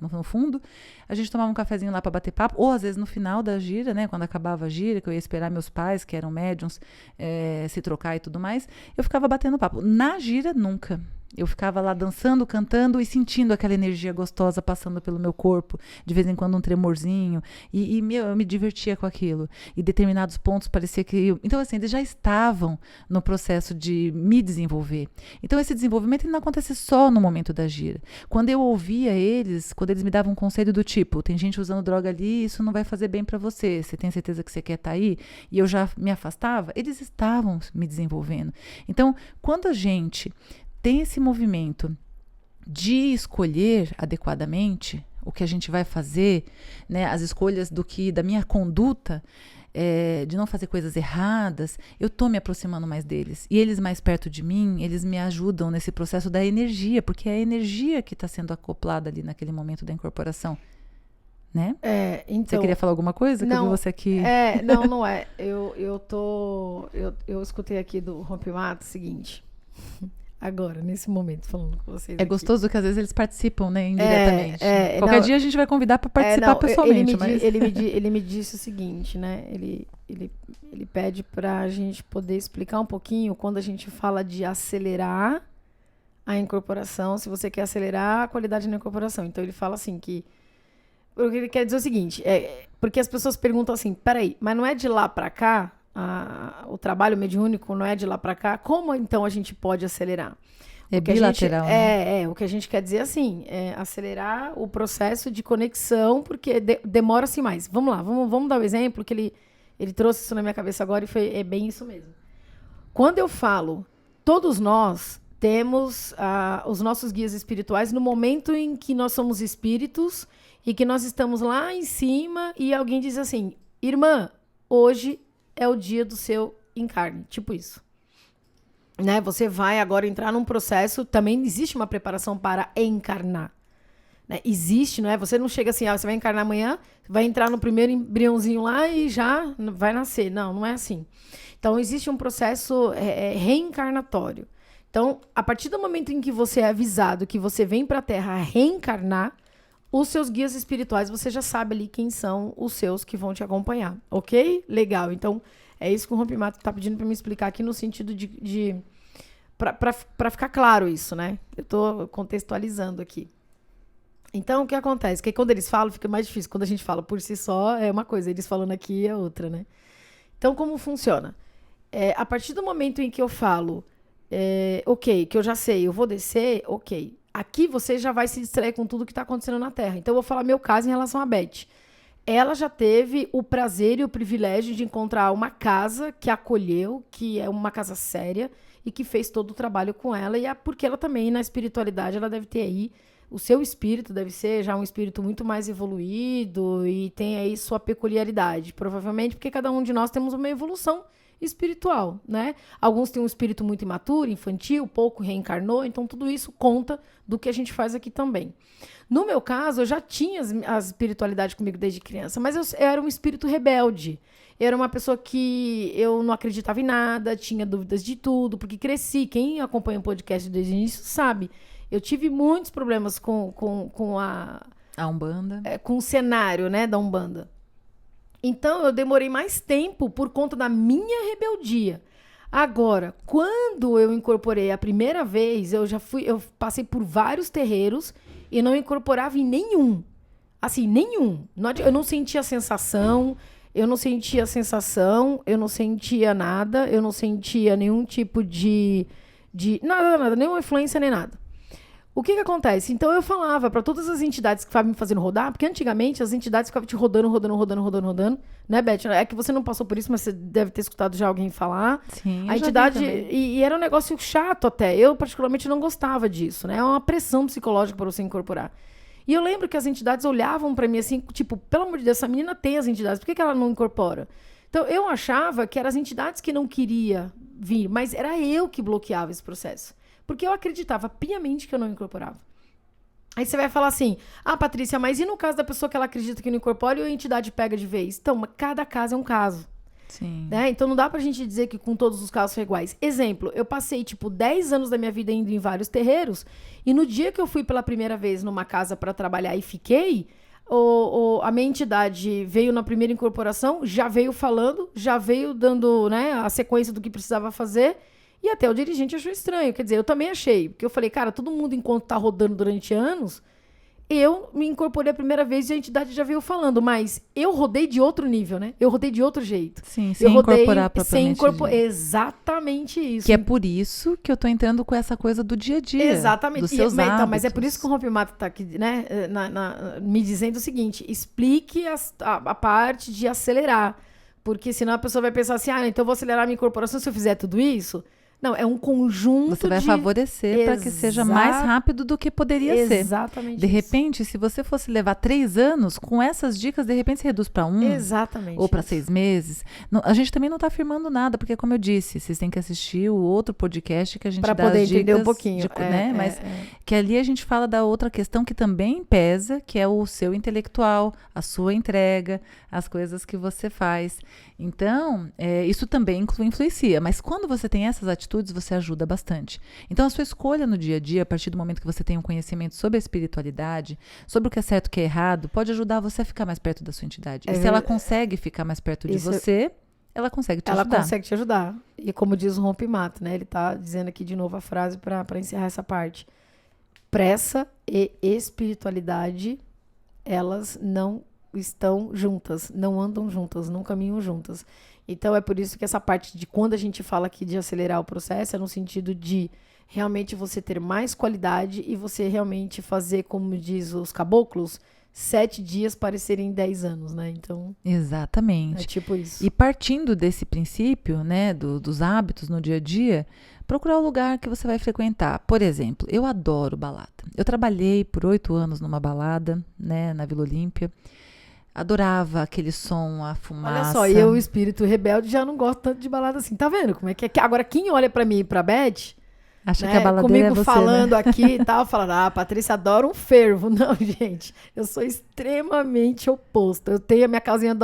no fundo, a gente tomava um cafezinho lá para bater papo, ou às vezes no final da gira, né, quando acabava a gira, que eu ia esperar meus pais, que eram médiums, se trocar e tudo mais, eu ficava batendo papo. Na gira, nunca. Eu ficava lá dançando, cantando e sentindo aquela energia gostosa passando pelo meu corpo, de vez em quando um tremorzinho, eu me divertia com aquilo. E determinados pontos parecia que... Então, assim, eles já estavam no processo de me desenvolver. Então, esse desenvolvimento ele não acontece só no momento da gira. Quando eu ouvia eles, quando eles me davam um conselho do tipo, tem gente usando droga ali, isso não vai fazer bem para você, você tem certeza que você quer estar aí? E eu já me afastava, eles estavam me desenvolvendo. Então, quando a gente tem esse movimento de escolher adequadamente o que a gente vai fazer, né, as escolhas da minha conduta, de não fazer coisas erradas, eu estou me aproximando mais deles. E eles mais perto de mim, eles me ajudam nesse processo da energia, porque é a energia que está sendo acoplada ali naquele momento da incorporação. Né? Então, você queria falar alguma coisa? Não, que eu vi você aqui. Não é. Eu escutei aqui do Rompimato o seguinte... Agora, nesse momento, falando com vocês. É gostoso que às vezes eles participam, né, indiretamente. Qualquer dia a gente vai convidar para participar pessoalmente. Ele me disse o seguinte, né? Ele pede para a gente poder explicar um pouquinho quando a gente fala de acelerar a incorporação, se você quer acelerar a qualidade na incorporação. Então ele fala assim que... O que ele quer dizer é o seguinte, porque as pessoas perguntam assim, peraí, mas não é de lá para cá? O trabalho mediúnico não é de lá para cá, como então a gente pode acelerar? É bilateral, né? O que a gente quer dizer assim, acelerar o processo de conexão, porque demora-se mais. Vamos lá, vamos dar um exemplo, que ele trouxe isso na minha cabeça agora e é bem isso mesmo. Quando eu falo, todos nós temos os nossos guias espirituais no momento em que nós somos espíritos e que nós estamos lá em cima e alguém diz assim, irmã, hoje é o dia do seu encarne, tipo isso. Né? Você vai agora entrar num processo, também existe uma preparação para encarnar. Né? Existe, não é? Você não chega assim, você vai encarnar amanhã, vai entrar no primeiro embriãozinho lá e já vai nascer. Não é assim. Então, existe um processo reencarnatório. Então, a partir do momento em que você é avisado que você vem para a Terra reencarnar, os seus guias espirituais, você já sabe ali quem são os seus que vão te acompanhar, ok? Legal, então é isso que o Rompimato está pedindo para me explicar aqui no sentido de Para ficar claro isso, né? Eu tô contextualizando aqui. Então, o que acontece? Que quando eles falam, fica mais difícil. Quando a gente fala por si só, é uma coisa. Eles falando aqui é outra, né? Então, como funciona? A partir do momento em que eu falo, ok, que eu já sei, eu vou descer, ok. Aqui você já vai se distrair com tudo que está acontecendo na Terra. Então, eu vou falar meu caso em relação a Beth. Ela já teve o prazer e o privilégio de encontrar uma casa que a acolheu, que é uma casa séria e que fez todo o trabalho com ela. E é porque ela também, na espiritualidade, ela deve ter aí o seu espírito deve ser já um espírito muito mais evoluído e tem aí sua peculiaridade. Provavelmente porque cada um de nós temos uma evolução espiritual, né? Alguns têm um espírito muito imaturo, infantil, pouco reencarnou, então tudo isso conta do que a gente faz aqui também. No meu caso, eu já tinha a espiritualidade comigo desde criança, mas eu era um espírito rebelde. Eu era uma pessoa que eu não acreditava em nada, tinha dúvidas de tudo, porque cresci. Quem acompanha o podcast desde o início sabe. Eu tive muitos problemas com a Umbanda. Com o cenário, né, da Umbanda. Então, eu demorei mais tempo por conta da minha rebeldia. Agora, quando eu incorporei a primeira vez, eu passei por vários terreiros e não incorporava em nenhum. Assim, nenhum. Eu não sentia sensação, eu não sentia nada, eu não sentia nenhum tipo de nada, nenhuma influência, nem nada. O que acontece? Então eu falava para todas as entidades que estavam me fazendo rodar, porque antigamente as entidades ficavam te rodando, né, Beth? É que você não passou por isso, mas você deve ter escutado já alguém falar. Sim, a entidade e era um negócio chato até. Eu particularmente não gostava disso, né? É uma pressão psicológica para você incorporar. E eu lembro que as entidades olhavam para mim assim, tipo, pelo amor de Deus, essa menina tem as entidades, por que ela não incorpora? Então eu achava que eram as entidades que não queriam vir, mas era eu que bloqueava esse processo. Porque eu acreditava piamente que eu não incorporava. Aí você vai falar assim, Patrícia, mas e no caso da pessoa que ela acredita que não incorpora e a entidade pega de vez? Então, cada caso é um caso. Sim. Né? Então não dá pra gente dizer que com todos os casos são iguais. Exemplo, eu passei 10 anos da minha vida indo em vários terreiros e no dia que eu fui pela primeira vez numa casa pra trabalhar e fiquei, a minha entidade veio na primeira incorporação, já veio falando, já veio dando, né, a sequência do que precisava fazer. E até o dirigente achou estranho. Quer dizer, eu também achei. Porque eu falei, cara, todo mundo, enquanto tá rodando durante anos, eu me incorporei a primeira vez e a entidade já veio falando. Mas eu rodei de outro nível, né? Eu rodei de outro jeito. Sim, sem incorporar propriamente. Exatamente isso. Que é por isso que eu tô entrando com essa coisa do dia a dia. Exatamente. Dos seus hábitos. Então, mas é por isso que o Rompimato tá aqui, né? Me dizendo o seguinte, explique a parte de acelerar. Porque senão a pessoa vai pensar assim, então eu vou acelerar a minha incorporação se eu fizer tudo isso. Não, é um conjunto Você vai favorecer para que seja mais rápido do que poderia ser. Exatamente. De repente, se você fosse levar 3 anos, com essas dicas, de repente você reduz para 1. Exatamente. Ou para 6 meses. Não, a gente também não está afirmando nada, porque como eu disse, vocês têm que assistir o outro podcast que a gente dá as dicas. Para poder entender um pouquinho. Mas que ali a gente fala da outra questão que também pesa, que é o seu intelectual, a sua entrega, as coisas que você faz. Então, isso também influencia. Mas quando você tem essas atitudes, você ajuda bastante. Então, a sua escolha no dia a dia, a partir do momento que você tem um conhecimento sobre a espiritualidade, sobre o que é certo e o que é errado, pode ajudar você a ficar mais perto da sua entidade. E se ela consegue ficar mais perto de você, ela consegue te ajudar. Ela consegue te ajudar. E como diz o Rompimato, né? Ele tá dizendo aqui de novo a frase para encerrar essa parte. Pressa e espiritualidade, elas não estão juntas, não andam juntas, não caminham juntas. Então, é por isso que essa parte de quando a gente fala aqui de acelerar o processo, é no sentido de realmente você ter mais qualidade e você realmente fazer, como diz os caboclos, 7 dias parecerem 10 anos, né? Então, exatamente. É tipo isso. E partindo desse princípio, né, dos hábitos no dia a dia, procurar o lugar que você vai frequentar. Por exemplo, eu adoro balada. Eu trabalhei por 8 anos numa balada, né, na Vila Olímpia. Adorava aquele som, a fumaça. Olha só, eu, o espírito rebelde, já não gosto tanto de balada assim. Tá vendo como é que é? Agora, quem olha pra mim e pra Beth, acha né, que a baladeira comigo é você, falando né? aqui e tal, falando, a Patrícia adora um fervo. Não, gente, eu sou extremamente oposto. Eu tenho a minha casinha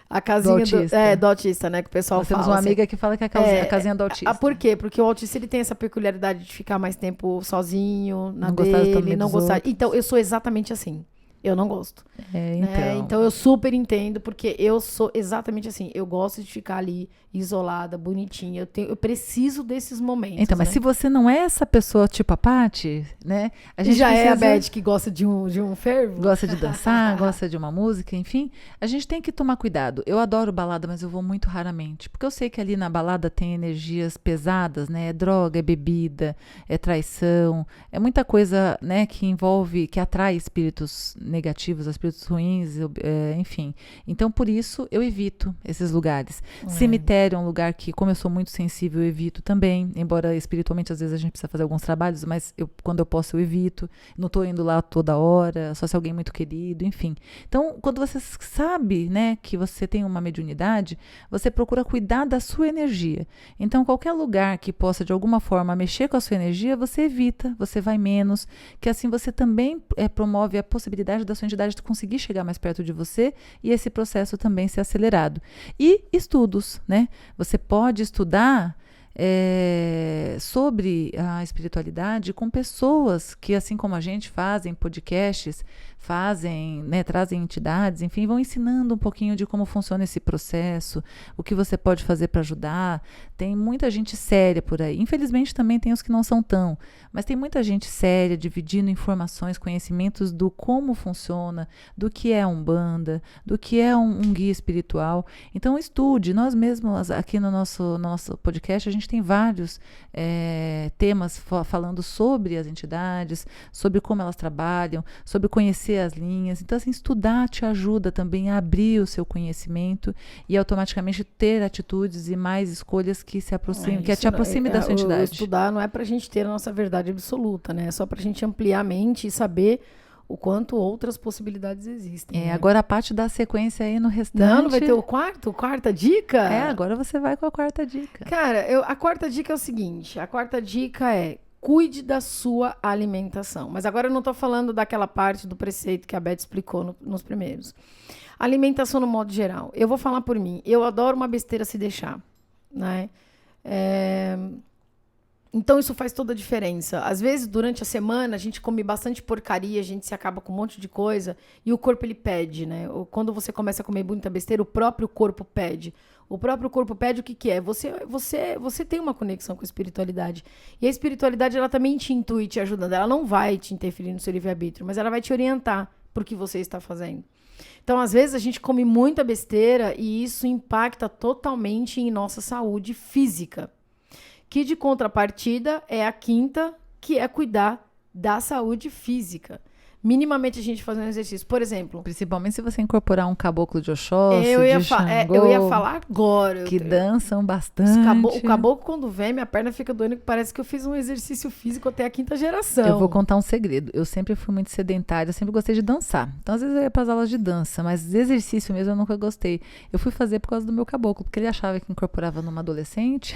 a casinha do autista, né? Que o pessoal Nós fala. temos uma assim, amiga que fala que é a casinha do autista. Por quê? Porque o autista ele tem essa peculiaridade de ficar mais tempo sozinho, na não gostar dele, não gostar. Então, eu sou exatamente assim. Eu não gosto. Então. Então eu super entendo, porque eu sou exatamente assim. Eu gosto de ficar ali isolada, bonitinha. Eu preciso desses momentos. Então, mas se você não é essa pessoa tipo a Paty, né? A gente já é a precisa... Beth que gosta de um fervo? Gosta de dançar, gosta de uma música, enfim. A gente tem que tomar cuidado. Eu adoro balada, mas eu vou muito raramente. Porque eu sei que ali na balada tem energias pesadas, né? É droga, é bebida, é traição. É muita coisa, né, que envolve, que atrai espíritos negativos, espíritos ruins, enfim. Então, por isso, eu evito esses lugares. Cemitério é um lugar que, como eu sou muito sensível, eu evito também. Embora espiritualmente, às vezes, a gente precisa fazer alguns trabalhos, mas quando eu posso, eu evito. Não estou indo lá toda hora, só se alguém muito querido, enfim. Então, quando você sabe, né, que você tem uma mediunidade, você procura cuidar da sua energia. Então, qualquer lugar que possa, de alguma forma, mexer com a sua energia, você evita, você vai menos, que assim você também promove a possibilidade da sua entidade conseguir chegar mais perto de você e esse processo também ser acelerado. E estudos, né? Você pode estudar sobre a espiritualidade com pessoas que, assim como a gente, fazem podcasts, né, trazem entidades, enfim, vão ensinando um pouquinho de como funciona esse processo, o que você pode fazer para ajudar. Tem muita gente séria por aí. Infelizmente também tem os que não são tão, mas tem muita gente séria dividindo informações, conhecimentos do como funciona, do que é Umbanda, do que é um guia espiritual. Então estude. Nós mesmos aqui no nosso podcast a gente tem vários temas falando sobre as entidades, sobre como elas trabalham, sobre conhecer as linhas. Então, assim, estudar te ajuda também a abrir o seu conhecimento e automaticamente ter atitudes e mais escolhas que se aproximem, que te aproxime da sua entidade. Estudar não é pra gente ter a nossa verdade absoluta, né? É só pra gente ampliar a mente e saber o quanto outras possibilidades existem. Né? Agora a Paty dá sequência aí no restante. Não vai ter quarta dica? Agora você vai com a quarta dica. Cara, a quarta dica é o seguinte, a quarta dica é: cuide da sua alimentação. Mas agora eu não estou falando daquela parte do preceito que a Beth explicou nos primeiros. Alimentação no modo geral. Eu vou falar por mim. Eu adoro uma besteira se deixar. Né? Então isso faz toda a diferença. Às vezes, durante a semana, a gente come bastante porcaria, a gente se acaba com um monte de coisa e o corpo, ele pede, né? Quando você começa a comer muita besteira, o próprio corpo pede. O próprio corpo pede o que é. Você tem uma conexão com a espiritualidade. E a espiritualidade, ela também te intui, te ajudando. Ela não vai te interferir no seu livre-arbítrio, mas ela vai te orientar para o que você está fazendo. Então, às vezes, a gente come muita besteira e isso impacta totalmente em nossa saúde física. Que, de contrapartida, é a quinta, que é cuidar da saúde física. Minimamente a gente fazer um exercício. Por exemplo... Principalmente se você incorporar um caboclo de Oxóssi, eu ia Xangô, falar agora. Que dançam bastante. O caboclo, quando vem, minha perna fica doendo, que parece que eu fiz um exercício físico até a quinta geração. Eu vou contar um segredo. Eu sempre fui muito sedentária, eu sempre gostei de dançar. Então, às vezes, eu ia para as aulas de dança, mas exercício mesmo eu nunca gostei. Eu fui fazer por causa do meu caboclo, porque ele achava que incorporava numa adolescente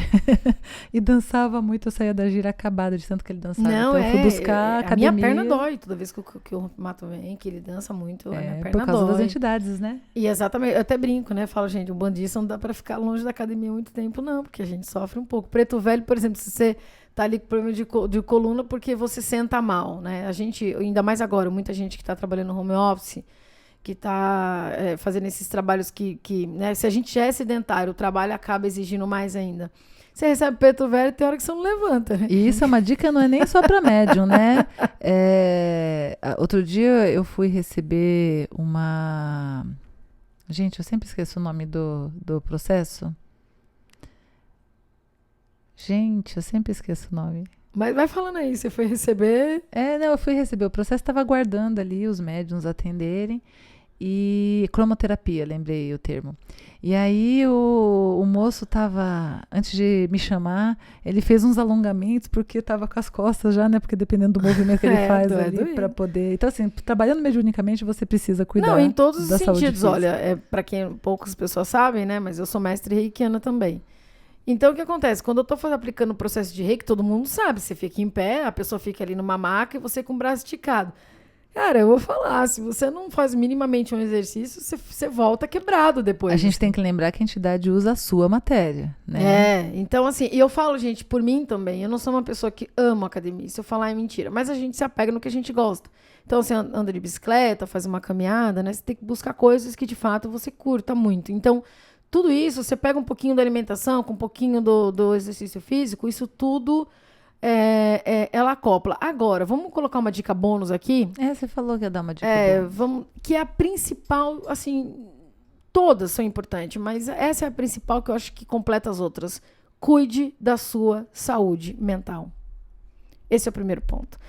e dançava muito. Eu saía da gira acabada de tanto que ele dançava. Não, então, eu fui buscar academia. A minha perna dói toda vez que o Mato vem, que ele dança muito, a minha perna por causa dói. das entidades, né? E exatamente, eu até brinco, né? Falo, gente, um bandista não dá pra ficar longe da academia muito tempo, não, porque a gente sofre um pouco. Preto velho, por exemplo, se você tá ali com problema de coluna porque você senta mal, né? A gente, ainda mais agora, muita gente que tá trabalhando no home office, que tá fazendo esses trabalhos que né? Se a gente já é sedentário, o trabalho acaba exigindo mais ainda. Você recebe preto velho, tem hora que você não levanta. Né? E isso é uma dica, não é nem só para médium, né? Outro dia eu fui receber uma... Gente, eu sempre esqueço o nome do processo. Gente, eu sempre esqueço o nome. Mas vai falando aí, você foi receber... Não, eu fui receber. O processo estava aguardando ali os médiums atenderem. E cromoterapia, lembrei o termo. E aí o moço estava, antes de me chamar, ele fez uns alongamentos porque estava com as costas já, né? Porque dependendo do movimento que ele faz ali para poder... Então, assim, trabalhando mediunicamente, você precisa cuidar da saúde física. Não, em todos os sentidos. Olha, para quem poucas pessoas sabem, né? Mas eu sou mestre reikiana também. Então, o que acontece? Quando eu estou aplicando o processo de reiki, todo mundo sabe. Você fica em pé, a pessoa fica ali numa maca e você com o braço esticado. Cara, eu vou falar, se você não faz minimamente um exercício, você volta quebrado depois. A gente assim. tem que lembrar que a entidade usa a sua matéria, né? Então assim, e eu falo, gente, por mim também, eu não sou uma pessoa que ama academia, se eu falar é mentira, mas a gente se apega no que a gente gosta. Então você anda de bicicleta, faz uma caminhada, né? Você tem que buscar coisas que de fato você curta muito. Então, tudo isso, você pega um pouquinho da alimentação, com um pouquinho do exercício físico, isso tudo ela acopla. Agora, vamos colocar uma dica bônus aqui. Você falou que ia dar uma dica boa. Que é a principal, assim, todas são importantes, mas essa é a principal que eu acho que completa as outras. Cuide da sua saúde mental. Esse é o primeiro ponto.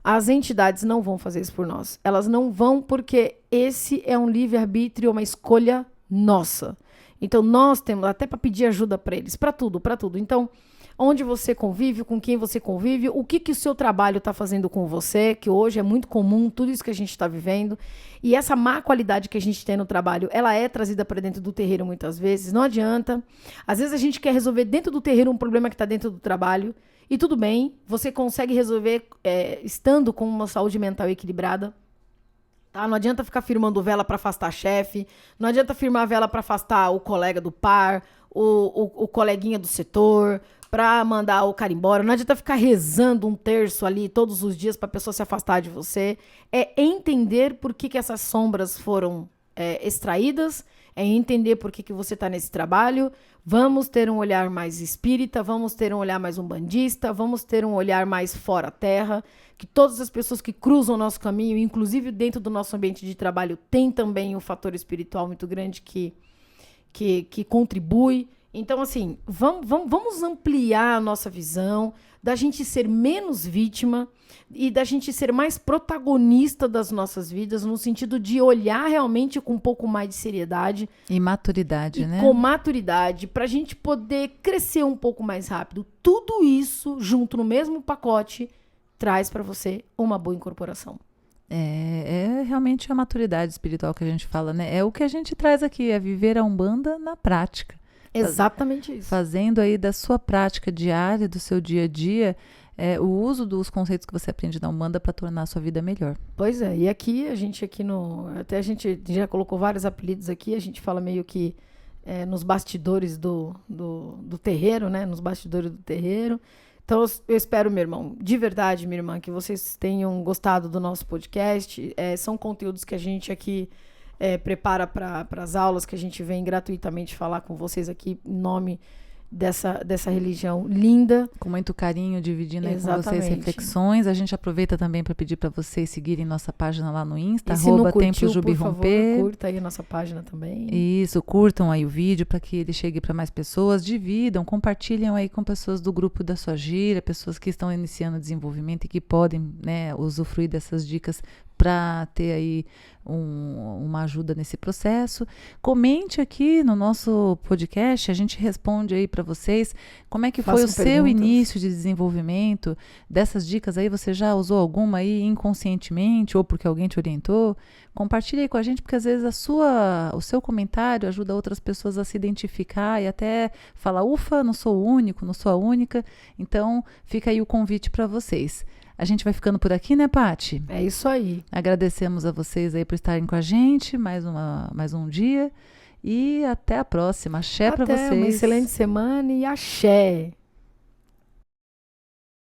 As entidades não vão fazer isso por nós. Elas não vão porque esse é um livre-arbítrio, uma escolha nossa. Então, nós temos até para pedir ajuda para eles, para tudo, para tudo. Então, onde você convive, com quem você convive, o que o seu trabalho está fazendo com você, que hoje é muito comum, tudo isso que a gente está vivendo. E essa má qualidade que a gente tem no trabalho, ela é trazida para dentro do terreiro muitas vezes, não adianta. Às vezes a gente quer resolver dentro do terreiro um problema que está dentro do trabalho, e tudo bem, você consegue resolver estando com uma saúde mental equilibrada. Tá? Não adianta ficar firmando vela para afastar chefe, não adianta firmar vela para afastar o colega do par, o coleguinha do setor, para mandar o cara embora. Não adianta ficar rezando um terço ali todos os dias para a pessoa se afastar de você. É entender por que essas sombras foram extraídas, é entender por que você está nesse trabalho. Vamos ter um olhar mais espírita, vamos ter um olhar mais umbandista, vamos ter um olhar mais fora terra, que todas as pessoas que cruzam o nosso caminho, inclusive dentro do nosso ambiente de trabalho, tem também um fator espiritual muito grande que contribui. Então, assim, vamos ampliar a nossa visão, da gente ser menos vítima e da gente ser mais protagonista das nossas vidas, no sentido de olhar realmente com um pouco mais de seriedade. E maturidade, né? Com maturidade, para a gente poder crescer um pouco mais rápido. Tudo isso, junto no mesmo pacote, traz para você uma boa incorporação. É realmente a maturidade espiritual que a gente fala, né? É o que a gente traz aqui, é viver a Umbanda na prática. Exatamente isso. Fazendo aí da sua prática diária, do seu dia a dia, o uso dos conceitos que você aprende na Umbanda para tornar a sua vida melhor. Pois é, e aqui a gente até a gente já colocou vários apelidos aqui, a gente fala meio que nos bastidores do terreiro, né? Nos bastidores do terreiro. Então eu espero, meu irmão, de verdade, minha irmã, que vocês tenham gostado do nosso podcast. São conteúdos que a gente aqui prepara para as aulas, que a gente vem gratuitamente falar com vocês aqui em nome dessa religião linda. Com muito carinho, dividindo aí com Exatamente. vocês reflexões. A gente aproveita também para pedir para vocês seguirem nossa página lá no Insta, E se não curtiu, Templo Jubi por favor, Romper. curta aí a nossa página também. Isso, curtam aí o vídeo para que ele chegue para mais pessoas, dividam, compartilhem aí com pessoas do grupo da sua gira, pessoas que estão iniciando desenvolvimento e que podem, né, usufruir dessas dicas para ter aí uma ajuda nesse processo. Comente aqui no nosso podcast, a gente responde aí para vocês como é que foi o seu início de desenvolvimento. Dessas dicas aí, você já usou alguma aí inconscientemente ou porque alguém te orientou? Compartilhe aí com a gente, porque às vezes o seu comentário ajuda outras pessoas a se identificar e até falar, ufa, não sou o único, não sou a única. Então, fica aí o convite para vocês. A gente vai ficando por aqui, né, Paty? É isso aí. Agradecemos a vocês aí por estarem com a gente mais um dia e até a próxima. Axé para vocês. Uma excelente semana e axé.